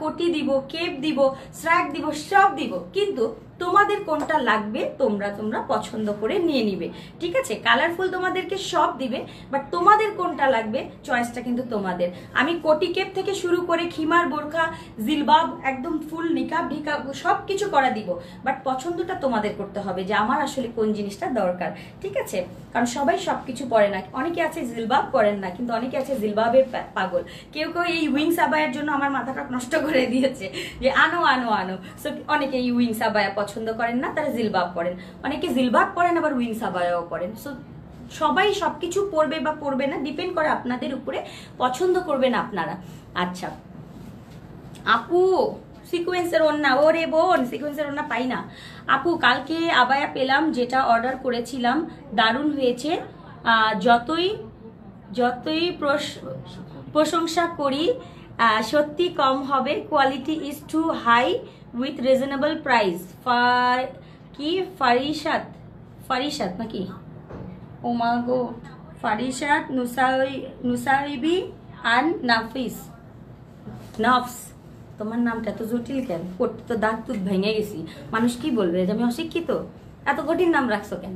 কোটি দিব, কেপ দিব, স্ট্রাক দিব, সব দিব। কিন্তু তোমাদের কোনটা লাগবে তোমরা পছন্দ করে নিয়ে নিবে, ঠিক আছে। কালারফুল তোমাদেরকে সব দিবে, বাট তোমাদের কোনটা লাগবে চয়েসটা কিন্তু তোমাদের। আমি কোটি কেপ থেকে শুরু করে খিমার, বোরখা, জিলবাব, একদম ফুল নিকাব ঢিকাব সব কিছু করা দিব, বাট পছন্দটা তোমাদের করতে হবে যে আমার আসলে কোন জিনিসটা দরকার, ঠিক আছে। কারণ সবাই সবকিছু পরে না, অনেকে আছে জিলবাব পরেন না, কিন্তু অনেকে আছে জিলবাবের পাগল। কেউ এই উইংস আবায়ের জন্য আমার মাথাটা নষ্ট করে দিয়েছে যে আনো। সো অনেকে এই উইংস আবায়া পছন্দ করেন না, তারা জিলবাব পরেন, অনেকে জিলবাব পরেন আবার উইংস আবায়াও পরেন। সো সবাই সবকিছু পরবে বা পরবে না, ডিপেন্ড করে আপনাদের উপরে, পছন্দ করবেন আপনারা। আচ্ছা আপু, সিকোয়েন্সের ওড়না, ওরে বোন সিকোয়েন্সের ওড়না পাই না আপু, কালকে আবায়া পেলাম, যেটা অর্ডার করেছিলাম দারুণ হয়েছে। যতই প্রশংসা করি সত্যি কম হবে, quality is too high with reasonable price. কি ফারিসাত নাকি, ওমাগো, ফারিসাত নুসাইবি অ্যান্ড নফস, তোমার নামটা এত জটিল কেন? পড়তে তো দাঁত তুত ভেঙে গেছি, মানুষ কি বলবে যে আমি অশিক্ষিত, এত কঠিন নাম রাখছো কেন?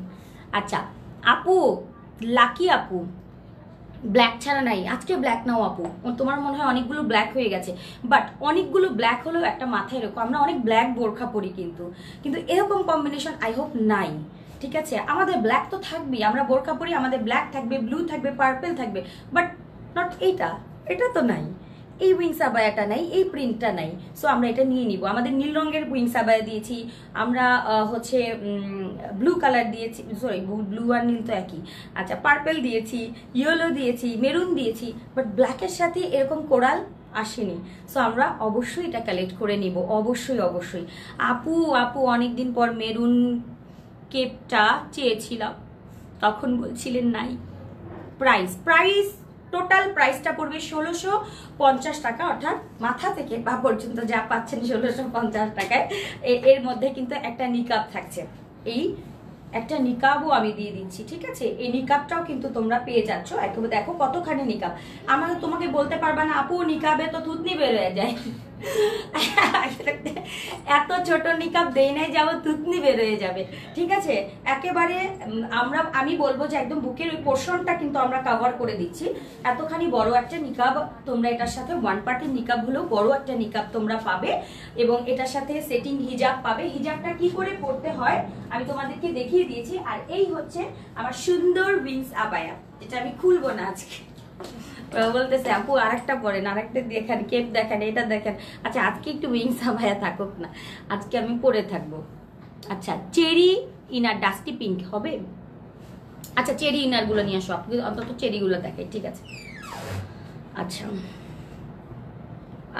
আচ্ছা আপু, লাকি আপু, ব্ল্যাক ছাড়া নাই, আজকে ব্ল্যাক নাও আপু, তোমার মনে হয় অনেকগুলো ব্ল্যাক হয়ে গেছে, বাট অনেকগুলো ব্ল্যাক হলেও একটা মাথায় রেখো, আমরা অনেক ব্ল্যাক বোরখা পরি, কিন্তু এরকম কম্বিনেশন আই হোপ নাই, ঠিক আছে। আমাদের ব্ল্যাক তো থাকবেই, আমরা বোরখা পরি, আমাদের ব্ল্যাক থাকবে, ব্লু থাকবে, পার্পেল থাকবে, বাট নট এটা তো নাই, এই উইংস আবায়াটা নাই, এই প্রিন্টটা নাই। সো আমরা এটা নিয়ে নিব। আমাদের নীল রঙের উইংস আবায়া দিয়েছি আমরা, হচ্ছে ব্লু কালার দিয়েছি, সরি ব্লু আর নীল তো একই, আচ্ছা পার্পেল দিয়েছি, ইয়েলো দিয়েছি, মেরুন দিয়েছি, বাট ব্ল্যাকের সাথে এরকম কোরাল আসেনি। সো আমরা অবশ্যই এটা কালেক্ট করে নিব, অবশ্যই অবশ্যই। আপু অনেকদিন পর মেরুন কেপটা চেয়েছিলাম, তখন বলছিলেন নাই। প্রাইস টোটাল প্রাইসটা পড়বে 1650 টাকা, অর্থাৎ মাথা থেকে পা পর্যন্ত যা পাচ্ছেন 1650 টাকায়। এর মধ্যে কিন্তু একটা নিকাব থাকছে, এই একটা নিকাবও আমি দিয়ে দিচ্ছি, ঠিক আছে? এই নিকাবটাও কিন্তু তোমরা পেয়ে যাচ্ছ। একদম দেখো কতখানি নিকাব। আমার তোমাকে বলতে পারবা না আপু নিকাবে তো থুতনি বের হয়ে যায়, এত ছোট নিকাব দেই নাই যাবো থুতনি বের হয়ে যাবে, ঠিক আছে? একেবারে আমি বলবো যে একদম বুকের ওই পোর্শনটা কিন্তু আমরা কভার করে দিচ্ছি। এতখানি বড় একটা নিকাব তোমরা এটার সাথে ওয়ান পার্টের নিকাব হলেও বড় একটা নিকাব তোমরা পাবে, এবং এটার সাথে সেটিং হিজাব পাবে। হিজাবটা কি করে পড়তে হয় আমি তোমাদেরকে দেখিয়ে দিয়েছি। আর এই হচ্ছে আমার সুন্দর উইংস আবায়া, যেটা আমি খুলবো না আজকে। বলতেছে আপু আরেকটা পরেন, আরেকটা দেখেন, কেপ দেখেন, এটা দেখেন। আচ্ছা আজকে একটু উইংস আবায়া থাকুক না, আজকে আমি পরে থাকবো। আচ্ছা চেরি ইনার ডাস্টি পিঙ্ক হবে। আচ্ছা চেরি ইনার গুলো নিয়ে আসো, আপনি অন্তত চেরি গুলো দেখে, ঠিক আছে? আচ্ছা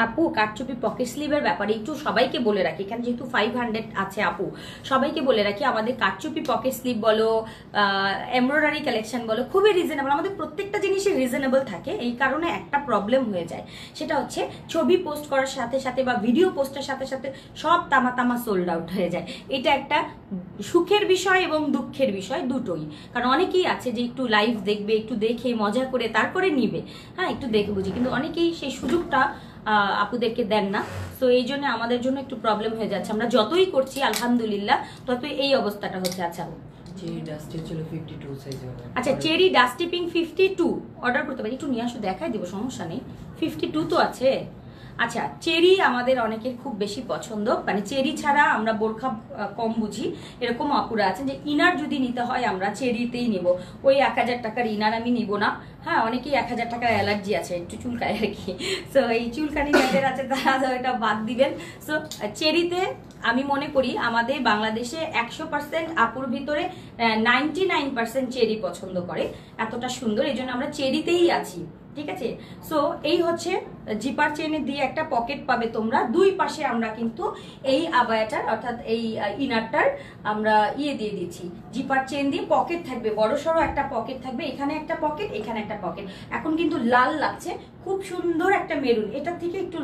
আপু কারচুপি পকেট স্লিভের ব্যাপারে একটু সবাইকে বলে রাখি, এখানে যেহেতু 500 আছে আপু, সবাইকে বলে রাখি আমাদের কারচুপি পকেট স্লিভ বলো, এমব্রয়ডারি কালেকশন বলো, খুবই রিজনেবল। আমাদের প্রত্যেকটা জিনিসই রিজনেবল থাকে। এই কারণে একটা প্রবলেম হয়ে যায়, সেটা হচ্ছে ছবি পোস্ট করার সাথে সাথে বা ভিডিও পোস্টের সাথে সাথে সব তামা সোল্ড আউট হয়ে যায়। এটা একটা সুখের বিষয় এবং দুঃখের বিষয় দুটোই, কারণ অনেকেই আছে যে একটু লাইভ দেখবে, একটু দেখে মজা করে তারপরে নিবে, হ্যাঁ একটু দেখে বুঝি, কিন্তু অনেকেই সেই সুযোগটা আপুদেরকে দেন না। তো এই জন্য আমাদের জন্য একটু প্রবলেম হয়ে যাচ্ছে। আমরা যতই করছি আলহামদুলিল্লাহ ততই এই অবস্থাটা হচ্ছে। আচ্ছা চেরি ডাস্টি ছিল 52 সাইজ হবে। আচ্ছা চেরি ডাস্টি পিঙ্ক 52 অর্ডার করতে পারি, একটু নিয়ে আসো দেখাই দিব, সমস্যা নেই। 52 তো আছে। আচ্ছা চেরি আমাদের অনেকের খুব বেশি পছন্দ, মানে চেরি ছাড়া আমরা বোরখা কম বুঝি, এরকম আপুরা আছেন যে ইনার যদি নিতে হয় আমরা চেরিতেই নিব, ওই 1000 টাকার ইনার আমি নিব না। হ্যাঁ অনেকেই 1000 টাকার অ্যালার্জি আছে, একটু চুলকায় আর কি। সো এই চুলকানি যাদের আছে তারা এটা বাদ দিবেন। সো চেরিতে আমি মনে করি আমাদের বাংলাদেশে 100% আপুর ভিতরে 99% চেরি পছন্দ করে, এতটা সুন্দর, এই জন্য আমরা চেরিতেই আছি, ঠিক আছে? সো এই হচ্ছে জিপার চেনের দিয়ে একটা পকেট পাবে তোমরা, দুই পাশে আমরা কিন্তু এই আবায়াটার অর্থাৎ এই ইনারটার আমরা দিয়ে দিচ্ছি, জিপার চেন দিয়ে পকেট থাকবে, বড় সড়ো একটা পকেট থাকবে, এখানে একটা পকেট, এখানে একটা পকেট। এখন কিন্তু লাল লাগছে, খুব সুন্দর একটা মেরুন, এটার থেকে একটু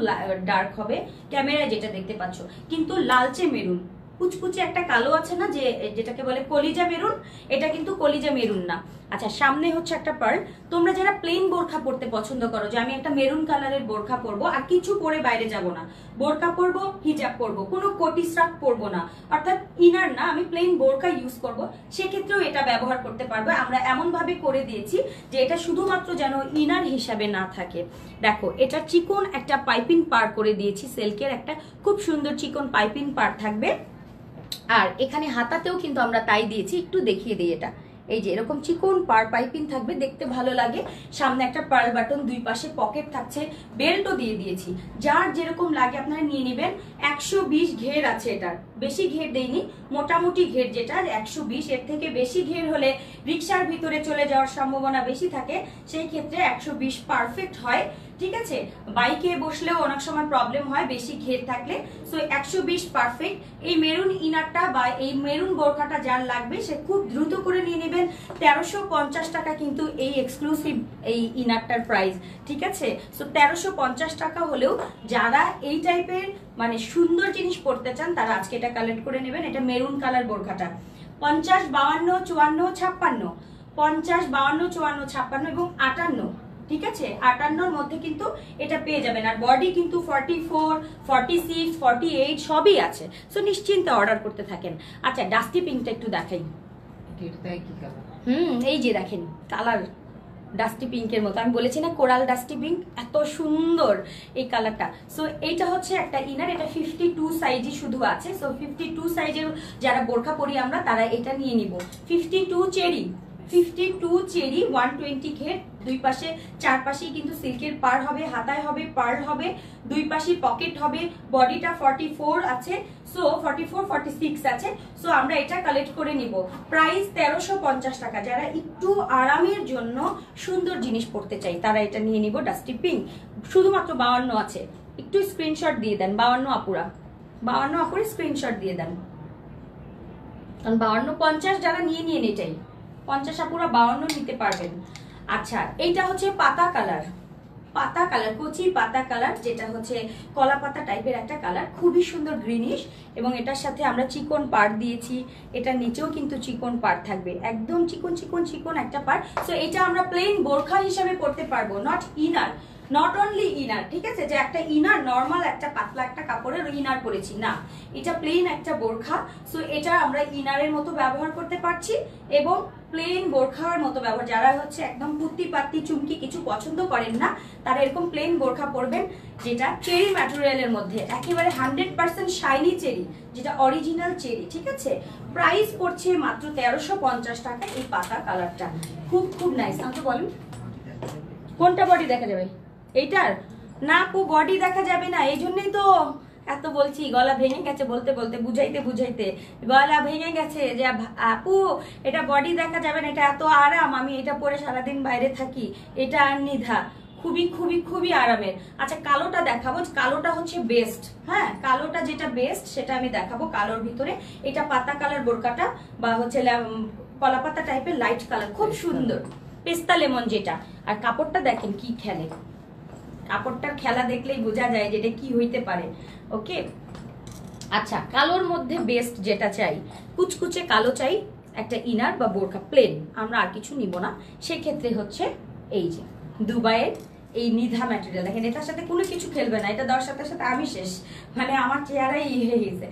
ডার্ক হবে ক্যামেরায় যেটা দেখতে পাচ্ছ, কিন্তু লালচে মেরুন, কুচকুচে একটা কালো আছে না যে যেটাকে বলে কলিজা মেরুন, এটা কিন্তু কলিজা মেরুন না। আচ্ছা সামনে হচ্ছে একটা পার্ল। তোমরা যারা প্লেন বোরখা পরতে পছন্দ করো, যে আমি একটা মেরুন কালারের বোরখা পরবো আর কিছু পরে বাইরে যাব না, বোরখা পরবো হিজাব পরবো, কোনো কোটি স্ট্রাক পরবো না, অর্থাৎ ইনার না, আমি প্লেন বোরখা ইউজ করবো, সেক্ষেত্রেও এটা ব্যবহার করতে পারবে। আমরা এমন ভাবে করে দিয়েছি যে এটা শুধুমাত্র যেন ইনার হিসাবে না থাকে। দেখো এটা চিকন একটা পাইপিং পার করে দিয়েছি, সিল্কের একটা খুব সুন্দর চিকন পাইপিং পার থাকবে। আর এখানে হাতাতেও কিন্তু আমরা তাই দিয়েছি, একটু দেখিয়ে দিই এটা, এই যে এরকম চিকন পাইপিং থাকবে, দেখতে ভালো লাগে। সামনে একটা পার্ল বাটন, দুই পাশে পকেট থাকছে, বেল্টও দিয়ে দিয়েছি, যার যেরকম লাগে আপনারা নিয়ে নেবেন। 120 ঘের আছে, এটার বেশি ঘের দেইনি, মোটামুটি ঘের যেটা 120, এর থেকে বেশি ঘের হলে রিক্সার ভিতরে চলে যাওয়ার সম্ভাবনা বেশি থাকে, সেই ক্ষেত্রে 120 পারফেক্ট হয়, ঠিক আছে? বাইকে বসলেও অনেক সময় প্রবলেম হয় বেশি ঘের থাকলে। So 120 perfect. এই মেরুন ইনারটা বা এই মেরুন বোরখাটা যার লাগবে সে খুব দ্রুত করে নিয়ে নেবেন। 1350 টাকা কিন্তু এই এক্সক্লুসিভ এই ইনারটার প্রাইস, ঠিক আছে? সো 1350 টাকা হলেও যারা এই টাইপের মানে সুন্দর জিনিস পড়তে চান তারা আজকে এটা কালেক্ট করে নেবেন। এটা মেরুন কালার বোরখাটা 50, 52, 54, 56, 50, 52, 54, 56 এবং 58, ঠিক আছে? 58-র মধ্যে কিন্তু এটা পেয়ে যাবেন। আর বডি কিন্তু 44, 46, 48 সবই আছে। সো নিশ্চিন্তে অর্ডার করতে থাকেন। আচ্ছা ডাস্টি পিঙ্কটা একটু দেখাই। এই যে দেখেন কালার ডাস্টি পিঙ্কের মতো, আমি বলেছি না কোরাল ডাস্টি পিঙ্ক, এত সুন্দর এই কালারটা। সো এইটা হচ্ছে একটা ইনার, এটা 52 সাইজই শুধু আছে। সো 52 সাইজের যারা বোরখা পরি আমরা তারা এটা নিয়ে নিব। 52 চেরি 52 চেরি 120 ঘের, দুই পাশে চারপাশেই কিন্তু সিল্কের পার হবে, হাতায় হবে পার্ল হবে, দুই পাশে পকেট হবে, বডিটা 44 আছে, সো 44 46 আছে। সো আমরা এটা কালেক্ট করে নিব। প্রাইস 1350 টাকা। যারা একটু আরামের জন্য সুন্দর জিনিস পড়তে চাই তারা এটা নিয়ে নিব। ডাস্টি পিঙ্ক শুধুমাত্র 52 আছে, একটু স্ক্রিনশট দিয়ে দেন 52 আপুরা, 52 আপুরে স্ক্রিনশট দিয়ে দেন, কারণ 52 50 যারা নিয়ে নিয়ে এটাই 50 আপুরা 52 নিতে পারবেন। আচ্ছা এইটা হচ্ছে পাতা কালার, পাতা কালার, কচি পাতা কালার, যেটা হচ্ছে কলা পাতা টাইপের একটা কালার, খুবই সুন্দর গ্রিনিশ, এবং এটার সাথে আমরা চিকন পাড় দিয়েছি, এটার নিচেও কিন্তু চিকন পাড় থাকবে, একদম চিকন চিকন চিকন একটা পাড়। সো এটা আমরা প্লেন বোরখা হিসেবে পড়তে পারবো, not inner, not only inner, ঠিক আছে, যে একটা ইনার নর্মাল একটা পাতলা একটা কাপড়ের ইনার পরেছি না, এটা প্লেন একটা বোরখা। সো এটা আমরা ইনারের মতো ব্যবহার করতে পারছি এবং প্লেন বোরখার মতো ব্যবহার, যারা হচ্ছে একদম পুত্তি পাত্তি চুমকি কিছু পছন্দ করেন না তারা এরকম প্লেন বোরখা পরবেন, যেটা চেরি ম্যাটেরিয়ালের মধ্যে একেবারে 100% শাইনি চেরি, যেটা অরিজিনাল চেরি, ঠিক আছে। প্রাইস পড়ছে মাত্র 1350 টাকা এই পাতা কালারটা, খুব খুব নাইস। আমাকে বলুন কোনটা বডি দেখা যাবে? এইটার না আপু, বডি দেখা যাবে না, এই জন্যই তো এত বলছি, গলা ভেঙে গেছে বলতে বলতে, বুঝাইতে বুঝাইতে গলা ভেঙে গেছে যে আপু এটা বডি দেখা যাবে না, এটা এত আরাম, আমি এটা পরে সারাদিন বাইরে থাকি, এটা আর নিধা, খুবই খুবই খুবই আরামের। আচ্ছা কালোটা দেখাবো, কালোটা হচ্ছে বেস্ট, হ্যাঁ কালোটা যেটা বেস্ট সেটা আমি দেখাবো। কালোর ভিতরে এটা পাতা কালার বোরকাটা বা হচ্ছে কলা পাতা টাইপের লাইট কালার, খুব সুন্দর পেস্তা লেমন যেটা। আর কাপড়টা দেখেন কি খেলে, কাপড়টার খেলা দেখলেই বোঝা যায় যে এটা কি হইতে পারে। ওকে আচ্ছা কালোর মধ্যে বেস্ট যেটা চাই, কুচকুচে কালো চাই, একটা ইনার বা বোরকা প্লেন, আমরা আর কিছু নিব না। সেক্ষেত্রে হচ্ছে এই যে দুবাইয়ের এই নিধা ম্যাটেরিয়াল, দেখেন এটার সাথে কোনো কিছু খেলবে না, এটা দেওয়ার সাথে সাথে আমি শেষ, মানে আমার চেহারাই হয়ে গেছে,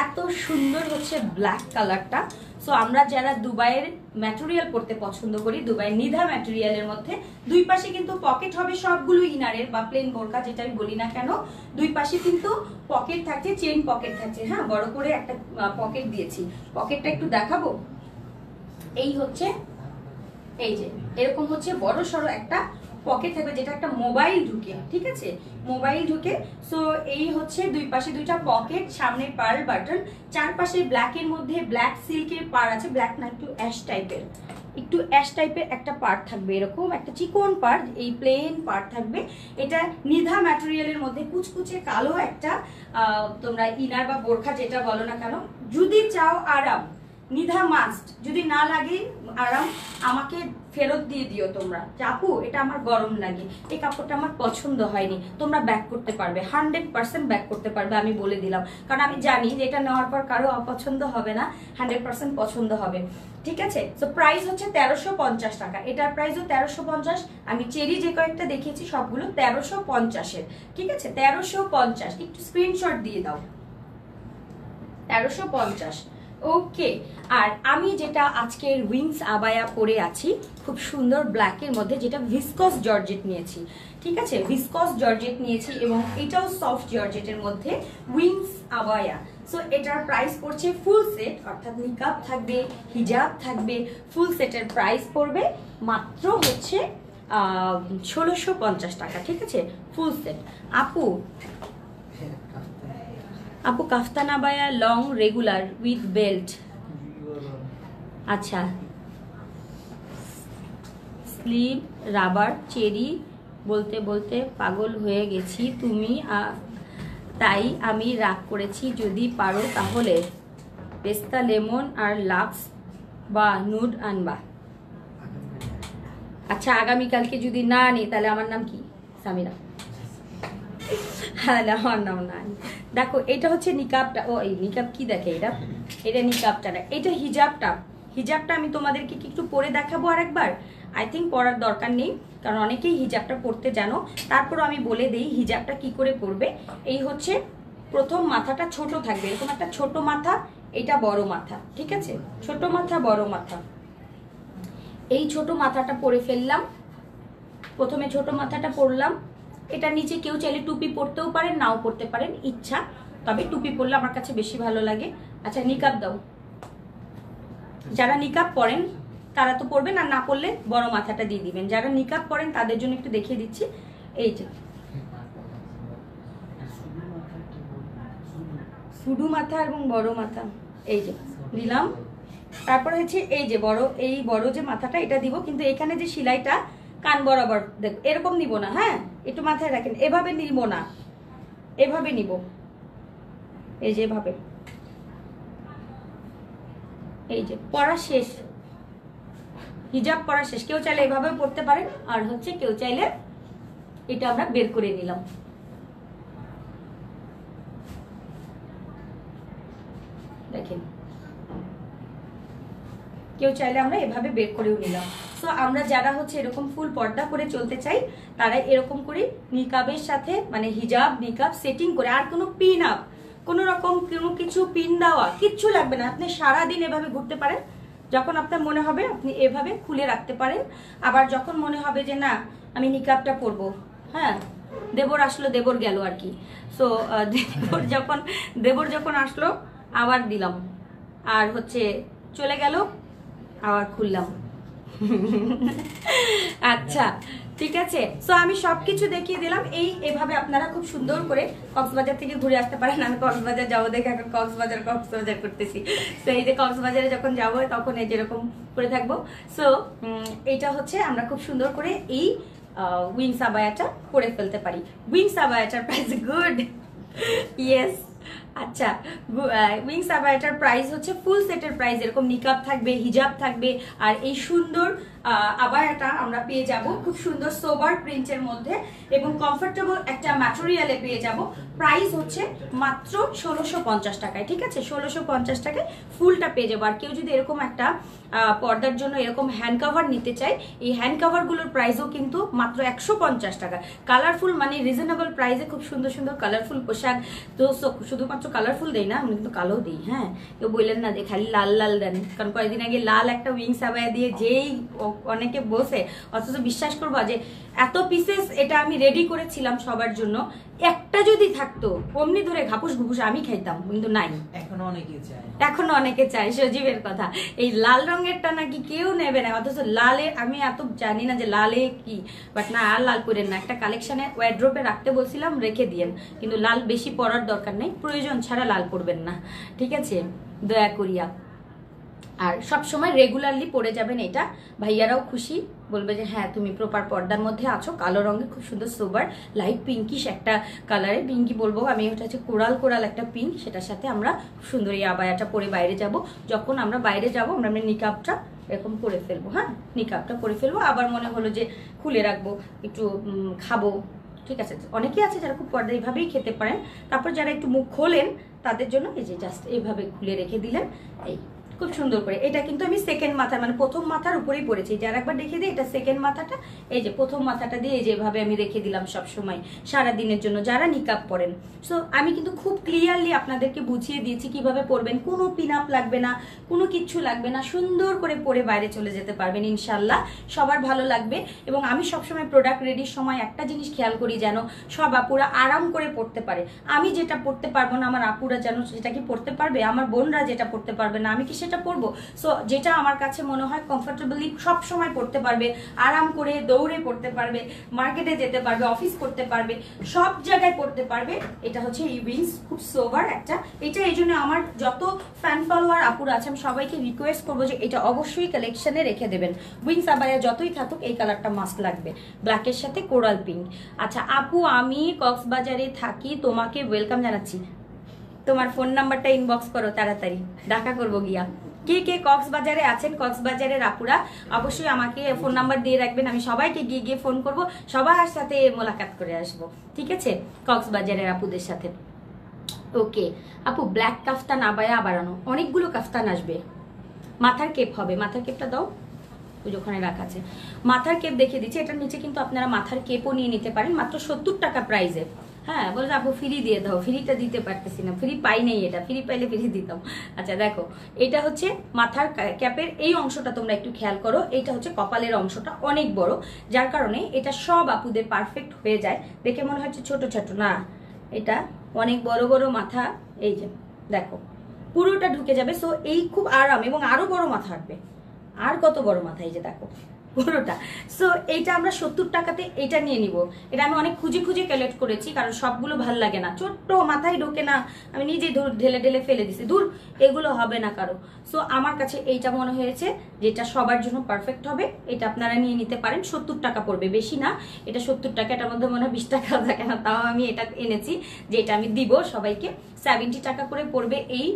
এত সুন্দর হচ্ছে ব্ল্যাক কালারটা। সো আমরা যারা দুবাইয়ের ম্যাটেরিয়াল পড়তে পছন্দ করি, দুবাইয়ের নিধা ম্যাটেরিয়ালের মধ্যে দুই পাশে কিন্তু পকেট হবে সবগুলো ইনারের বা প্লেন বোরকা যেটা আমি বলি না কেন, দুই পাশে কিন্তু পকেট থাকছে, চেইন পকেট থাকছে, হ্যাঁ বড় করে একটা পকেট দিয়েছি। পকেটটা একটু দেখাবো, এই হচ্ছে এই যে এরকম হচ্ছে বড় সড়ো একটা পকেট থাকবে, যেটা একটা মোবাইল ঢুকে, ঠিক আছে, মোবাইল ঢুকে। সো এই হচ্ছে দুই পাশে দুইটা পকেট, সামনে পার্ল বাটন, চারপাশে ব্ল্যাকের মধ্যে ব্ল্যাক সিল্কের পার আছে, ব্ল্যাক না একটু অ্যাশ টাইপের, একটু অ্যাশ টাইপের একটা পার্ট থাকবে, এরকম একটা চিকন পার্ট, এই প্লেন পার্ট থাকবে। এটা নিধা ম্যাটেরিয়ালের মধ্যে কুচকুচে কালো একটা তোমরা ইনার বা বোরখা যেটা বলো না কেন, যদি চাও আরাম নিধা মাস্ট, যদি না লাগে আরাম আমাকে ফেরত দিয়ে দিও তোমরা, আপু এটা আমার গরম লাগে, এই কাপড়টা আমার পছন্দ হয়নি, তোমরা ব্যাক করতে পারবে, 100% ব্যাক করতে পারবে, আমি বলে দিলাম, কারণ আমি জানি যে এটা নেওয়ার পর কারো অপছন্দ হবে না, 100% পছন্দ হবে, ঠিক আছে। তো প্রাইস হচ্ছে 1350 টাকা, এটার প্রাইসও 1350। আমি চেরি যে কয়েকটা দেখিয়েছি সবগুলো 1350-এর, ঠিক আছে, 1350, একটু স্ক্রিনশট দিয়ে দাও, 1350। ওকে আর আমি যেটা আজকের উইংস আবায়া পরে আছি খুব সুন্দর ব্ল্যাকের মধ্যে, যেটা ভিসকস জর্জেট নিয়েছি, ঠিক আছে, ভিসকস জর্জেট নিয়েছি এবং এটাও সফট জর্জেটের মধ্যে উইংস আবায়া। সো এটার প্রাইস পড়ছে ফুল সেট, অর্থাৎ নিকাব থাকবে, হিজাব থাকবে, ফুল সেটের প্রাইস পড়বে মাত্র হচ্ছে 1650 টাকা, ঠিক আছে, ফুল সেট। আপু আপু কাফতান আবায়া লং রেগুলার উইথ বেল্ট, আচ্ছা স্লিভ রাবার চেরি, বলতে বলতে পাগল হয়ে গেছি তুমি, তাই আমি রাগ করেছি, যদি পারো তাহলে পেস্তা লেমন আর লাক্স বা নুড আনবা। আচ্ছা আগামীকালকে যদি না আনি তাহলে আমার নাম কি? সামিরা। হ্যাঁ আমার নাম না। দেখো এটা হচ্ছে নিকাবটা, ও এই নিকাব কি দেখে, এটা এটা নিকাবটা না, এটা হিজাবটা। হিজাবটা আমি তোমাদেরকে কি একটু পরে দেখাবো আর একবার, আই থিঙ্ক পরার দরকার নেই কারণ অনেকেই হিজাবটা পরতে জানো, তারপর আমি বলে দেই হিজাবটা কি করে পরবে। এই হচ্ছে প্রথম মাথাটা ছোট থাকবে, এরকম একটা ছোট মাথা, এটা বড় মাথা, ঠিক আছে, ছোট মাথা বড় মাথা। এই ছোট মাথাটা পরে ফেললাম, প্রথমে ছোট মাথাটা পরলাম, এটা নিচে কেউ চাইলে টুপি পরতেও পারেন, নাও পরতে পারেন ইচ্ছা, তবে টুপি পরলে আমার কাছে বেশি ভালো লাগে। আচ্ছা নিকাব দাও, যারা নিকাব পরেন তারা তো পরবেন, আর না পরলে বড় মাথাটা দিয়ে দিবেন। যারা নিকাব পরেন তাদের জন্য একটু দেখিয়ে দিচ্ছি। এই যে শুধু মাথা এবং বড় মাথা, এই যে দিলাম। তারপরে হচ্ছে এই যে বড় যে মাথাটা এটা দিব, কিন্তু এখানে যে সেলাইটা কান বরাবর দেখো, এরকম নিব না, হ্যাঁ একটু মাথায় রাখেন, এভাবে নিব না, এভাবে নিব, এই যে এভাবে। এই যে পড়া শেষ, হিজাব পড়া শেষ। কেউ চাইলে এভাবে পড়তে পারেন, আর হচ্ছে কেউ চাইলে এটা আমরা বের করে নিলাম। দেখেন, কেউ চাইলে আমরা এভাবে বের করেও নিলাম। সো আমরা যারা হচ্ছে এরকম ফুল পর্দা করে চলতে চাই, তারা এরকম করে নিকাবের সাথে মানে হিজাব নিকাব সেটিং করে, আর কোনো পিন আপ, কোনো রকম কোনো কিছু পিন দেওয়া কিচ্ছু লাগবে না। আপনি সারাদিন এভাবে ঘুরতে পারেন, যখন আপনার মনে হবে আপনি এভাবে খুলে রাখতে পারেন। আবার যখন মনে হবে যে না আমি নিকাবটা পরবো, হ্যাঁ দেবর আসলো দেবর গেল আর কি, সো দেবর যখন আসলো আবার দিলাম, আর হচ্ছে চলে গেল আবার খুললাম। আচ্ছা ঠিক আছে, সো আমি সবকিছু দেখিয়ে দিলাম। এভাবে আপনারা খুব সুন্দর করে কক্সবাজার থেকে ঘুরে আসতে পারেন। আমি কক্সবাজার যাবো দেখে এখন কক্সবাজার করতেছি। তো এই যে কক্সবাজারে যখন যাবো তখন এই যেরকম করে থাকবো। সো এইটা হচ্ছে আমরা খুব সুন্দর করে এই উইংস আবায়াটা করে ফেলতে পারি। উইংস আবায়াটার প্রাইস গুড, ইয়েস। আচ্ছা, উইংস আবায়াটার প্রাইস হচ্ছে ফুল সেটের প্রাইস, এরকম নিকাব থাকবে, হিজাব থাকবে, আর এই সুন্দর আবায়াটা আমরা পেয়ে যাব খুব সুন্দর সোবার প্রিন্টের মধ্যে এবং কমফোর্টেবল একটা ম্যাটেরিয়ালে পেয়ে যাব। প্রাইস হচ্ছে মাত্র 1650 টাকায়, ঠিক আছে? 1650 টাকায় ফুলটা পেয়ে যাবো। আর কেউ যদি এরকম একটা পর্দার জন্য এরকম হ্যান্ড কাভার নিতে চাই, এই হ্যান্ড কাভারগুলোর প্রাইসও কিন্তু মাত্র 150 টাকা। কালারফুল মানে রিজনেবল প্রাইসে খুব সুন্দর সুন্দর কালারফুল পোশাক। তো শুধুমাত্র কালারফুল দেই না, আমি কিন্তু কালো দিই, হ্যাঁ কেউ বললেন না যে খালি লাল লাল দেন, কারণ কয়েকদিন আগে লাল একটা উইংস আবায়া দিয়ে যেই অনেকে বসে, অথচ বিশ্বাস করবা যে এত পিসেস এটা আমি রেডি করেছিলাম সবার জন্য, একটা যদি থাকতো অমনি ধরে ঘাপুস ঘুপুস আমি খাইতাম, কিন্তু নাই। এখনো অনেকে চায় সজীবের কথা, এই লাল রঙেরটা নাকি কেউ নেবে না, অথচ লালে আমি এত জানি না যে লালে কি, বাট না আর লাল করেন না। একটা কালেকশনে ওয়ার্ড্রোবে রাখতে বলছিলাম, রেখে দিয়েন, কিন্তু লাল বেশি পরার দরকার নেই, প্রয়োজন ছাড়া লাল করবেন না, ঠিক আছে দয়া করিয়া। আর সব সময় রেগুলারলি পরে যাবেন, এটা ভাইয়ারাও খুশি, বলবে যে হ্যাঁ তুমি প্রপার পর্দার মধ্যে আছো। কালো রঙের খুব সুন্দর সোবার লাইট পিঙ্কিশ একটা কালারে, পিঙ্কি বলবো আমি, ওটা হচ্ছে কোরাল একটা পিঙ্ক, সেটার সাথে আমরা সুন্দর এই আবায়াটা পরে বাইরে যাব। যখন আমরা বাইরে যাব আমরা নিকাবটা এরকম করে ফেলবো, হ্যাঁ নিকাবটা করে ফেলবো। আবার মনে হলো যে খুলে রাখবো, একটু খাবো, ঠিক আছে। অনেকেই আছে যারা খুব পর্দা এইভাবেই খেতে পারেন। তারপর যারা একটু মুখ খোলেন তাদের জন্য এই যে জাস্ট এইভাবে খুলে রেখে দিলেন, এই খুব সুন্দর করে। এটা কিন্তু আমি সেকেন্ড মাথার মানে প্রথম মাথার উপরেই পরেছি, যারা একবার দেখে দিই এটা সেকেন্ড মাথাটা, এই যে প্রথম মাথাটা দিয়ে যেভাবে আমি রেখে দিলাম সব সময় সারা দিনের জন্য যারা নিকাব পরেন। সো আমি কিন্তু খুব ক্লিয়ারলি আপনাদেরকে বুঝিয়ে দিয়েছি কিভাবে পরবেন, কোনো পিন আপ লাগবে না, কোনো কিচ্ছু লাগবে না, সুন্দর করে পরে বাইরে চলে যেতে পারবেন ইনশাল্লাহ, সবার ভালো লাগবে। এবং আমি সবসময় প্রোডাক্ট রেডির সময় একটা জিনিস খেয়াল করি, যেন সব আপুরা আরাম করে পড়তে পারে। আমি যেটা পড়তে পারবো না আমার আপুরা যেন সেটা কি পড়তে পারবে, আমার বোনরা যেটা পড়তে পারবে না আমি কি সেটা পরবো। সো যেটা আমার কাছে মনে হয় কমফোর্টেবলি সব সময় পড়তে পারবে, আরাম করে দৌড়ে পড়তে পারবে, মার্কেটে যেতে পারবে, অফিস করতে পারবে, সব জায়গায় পড়তে পারবে, এটা হচ্ছে এই উইংস। খুব সোবার একটা এটা, এই জন্য আমার যত ফ্যান ফলোয়ার আপুরা আছে আমি সবাইকে রিকোয়েস্ট করবো যে এটা অবশ্যই কালেকশনে রেখে দেবেন। উইংস আবায়া যতই থাকুক এই কালারটা মাস্ট লাগবে, ব্ল্যাকের সাথে কোরাল পিঙ্ক। আচ্ছা আপু আমি কক্সবাজারে থাকি, তোমাকে ওয়েলকাম জানাচ্ছি। তোমার ফোন নাম্বারটা ইনবক্স করো তাড়াতাড়ি, দেখা করবো গিয়া। কে কে কক্সবাজারে আছেন, কক্সবাজারের আপুরা অবশ্যই আমাকে ফোন নাম্বার দিয়ে রাখবেন, আমি সবাইকে গিয়ে ফোন করব, সবার সাথে মোলাকাত করে আসব, ঠিক আছে কক্সবাজারের আপুদের সাথে। ওকে আপু, ব্ল্যাক কাফতান আবায়া বাড়ানো, অনেকগুলো কাফতান আসবে। মাথার কেপ হবে, মাথার কেপটা দাও, ওই ওখানে রাখা আছে। মাথার কেপ দেখিয়ে দিচ্ছি, এটার নিচে কিন্তু আপনারা মাথার কেপও নিয়ে নিতে পারেন মাত্র 70 টাকা প্রাইসে। হ্যাঁ বলে আপু ফ্রি দিয়ে দাও, ফ্রিটা দিতে পারতেছি না, ফ্রি পাই নেই, এটা ফ্রি পাইলে ফ্রি দিতাম। আচ্ছা দেখো, এটা হচ্ছে মাথার ক্যাপের এই অংশটা, তোমরা একটু খেয়াল করো, এটা হচ্ছে কপালের অংশটা অনেক বড়, যার কারণে এটা সব আপুদের পারফেক্ট হয়ে যায়। দেখে মনে হচ্ছে ছোট ছোট, না এটা অনেক বড় বড় মাথা, এই যে দেখো পুরোটা ঢুকে যাবে। সো এই খুব আরাম, এবং আরো বড় মাথা থাকবে, আর কত বড় মাথা, এই যে দেখো পুরোটা। সো এইটা আমরা 70 টাকাতে এটা নিয়ে নিব। এটা আমি অনেক খুঁজে খুঁজে কালেক্ট করেছি, কারণ সবগুলো ভাল লাগে না, ছোট্ট মাথায় ঢোকে না, আমি নিজেই ঢেলে ঢেলে ফেলে দিছি, দূর এগুলো হবে না কারো। সো আমার কাছে এইটা মনে হয়েছে যেটা সবার জন্য পারফেক্ট হবে, এটা আপনারা নিয়ে নিতে পারেন। 70 টাকা পড়বে, বেশি না, এটা 70 টাকা, এটার মধ্যে মনে হয় 20 টাকা থাকে না, তাও আমি এটা এনেছি যে এটা আমি দিব সবাইকে। 70 টাকা করে পড়বে এই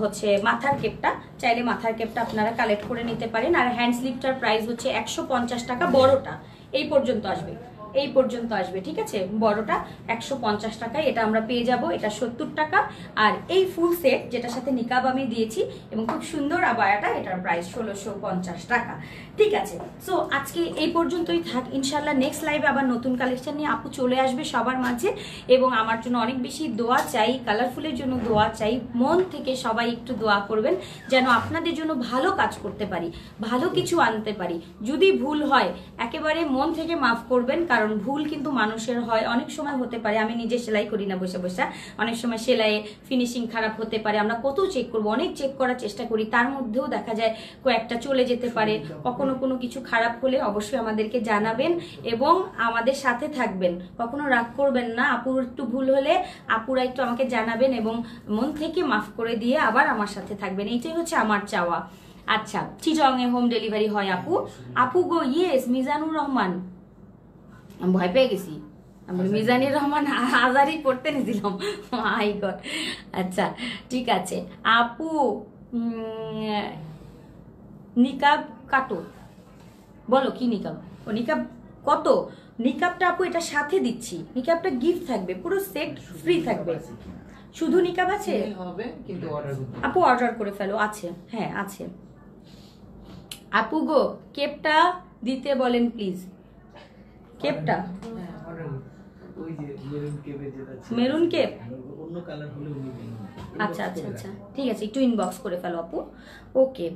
হচ্ছে মাথার কেপটা। চাইলে মাথার কেপটা আপনারা কালেক্ট করে নিতে পারেন। আর হ্যান্ড স্লিপটার প্রাইস হচ্ছে 150 টাকা, বড়টা এই পর্যন্ত আসবে, এই পর্যন্ত আসবে, ঠিক আছে। বড়টা 150 টাকায় এটা আমরা পেয়ে যাব, এটা 70 টাকা। আর এই ফুল সেট যেটার সাথে নিকাব আমি দিয়েছি এবং খুব সুন্দর আবায়াটা, এটার প্রাইস 1650 টাকা, ঠিক আছে। সো আজকে এই পর্যন্তই থাক, ইনশাল্লাহ নেক্সট লাইভে আবার নতুন কালেকশন নিয়ে আপু চলে আসবে সবার মাঝে। এবং আমার জন্য অনেক বেশি দোয়া চাই, কালারফুলের জন্য দোয়া চাই, মন থেকে সবাই একটু দোয়া করবেন যেন আপনাদের জন্য ভালো কাজ করতে পারি, ভালো কিছু আনতে পারি। যদি ভুল হয় একেবারে মন থেকে মাফ করবেন, কারণ ভুল কিন্তু মানুষের হয়, অনেক সময় হতে পারে। আমি নিজে সেলাই করি না বসে বসে, অনেক সময় সেলাইয়ে ফিনিশিং খারাপ হতে পারে, আমরা কত চেক করবো, অনেক চেক করার চেষ্টা করি, তার মধ্যেও দেখা যায় কয়েকটা চলে যেতে পারে। কখনো কোনো কিছু খারাপ হলে অবশ্যই আমাদেরকে জানাবেন এবং আমাদের সাথে থাকবেন, কখনো রাগ করবেন না। আপুর একটু ভুল হলে আপুরা একটু আমাকে জানাবেন এবং মন থেকে মাফ করে দিয়ে আবার আমার সাথে থাকবেন, এইটাই হচ্ছে আমার চাওয়া। আচ্ছা, চিটং এ হোম ডেলিভারি হয় আপু? আপু গো ইয়েস, মিজানুর রহমান, আমি ভয় পেয়ে গেছি, আমি মিজানুর রহমান আজারি পড়তে নিয়েছিলাম, মাই গড। আচ্ছা ঠিক আছে আপু, নিকাব কাটো, বলো কি নিকাব? ও নিকাব কত? নিকাবটা আপু এটা সাথে দিচ্ছি, নিকাবটা গিফট থাকবে, পুরো সেট ফ্রি থাকবে। শুধু নিকাব আছে আপু, অর্ডার করে ফেলো, আছে, হ্যাঁ আছে। আপু গো কেপটা দিতে বলেন প্লিজ, কেপটা মেরুন কেপ, আচ্ছা আচ্ছা আচ্ছা ঠিক আছে, একটু ইনবক্স করে ফেলো আপু। ওকে,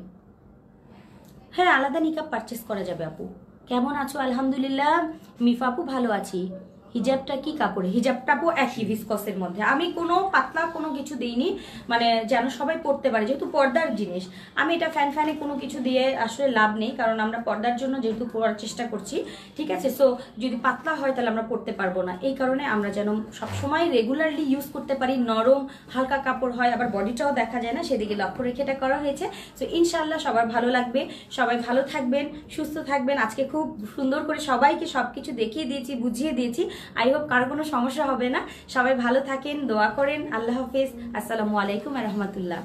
হ্যাঁ আলাদা নিকাব পারচেস করা যাবে আপু। কেমন আছো? আলহামদুলিল্লাহ মিফা আপু ভালো আছি। হিজাবটা কি কাপড়ে? হিজাবটা আপু একই ভিসকসের মধ্যে, আমি কোনো পাতলা কোনো কিছু দিইনি, মানে যেন সবাই পড়তে পারে, যেহেতু পর্দার জিনিস। আমি এটা ফ্যান ফ্যানে কোনো কিছু দিয়ে আসলে লাভ নেই, কারণ আমরা পর্দার জন্য যেহেতু পড়ার চেষ্টা করছি, ঠিক আছে। সো যদি পাতলা হয় তাহলে আমরা পড়তে পারবো না, এই কারণে আমরা যেন সবসময় রেগুলারলি ইউজ করতে পারি, নরম হালকা কাপড় হয়, আবার বডিটাও দেখা যায় না, সেদিকে লক্ষ্য রেখে এটা করা হয়েছে। সো ইনশাল্লাহ সবার ভালো লাগবে, সবাই ভালো থাকবেন, সুস্থ থাকবেন। আজকে খুব সুন্দর করে সবাইকে সবকিছু দেখিয়ে দিয়েছি, বুঝিয়ে দিয়েছি, আই হোপ কারো কোনো সমস্যা হবে না। সবাই ভালো থাকেন, দোয়া করেন। আল্লাহ হাফেজ, আসসালামু আলাইকুম ওয়া রাহমাতুল্লাহ।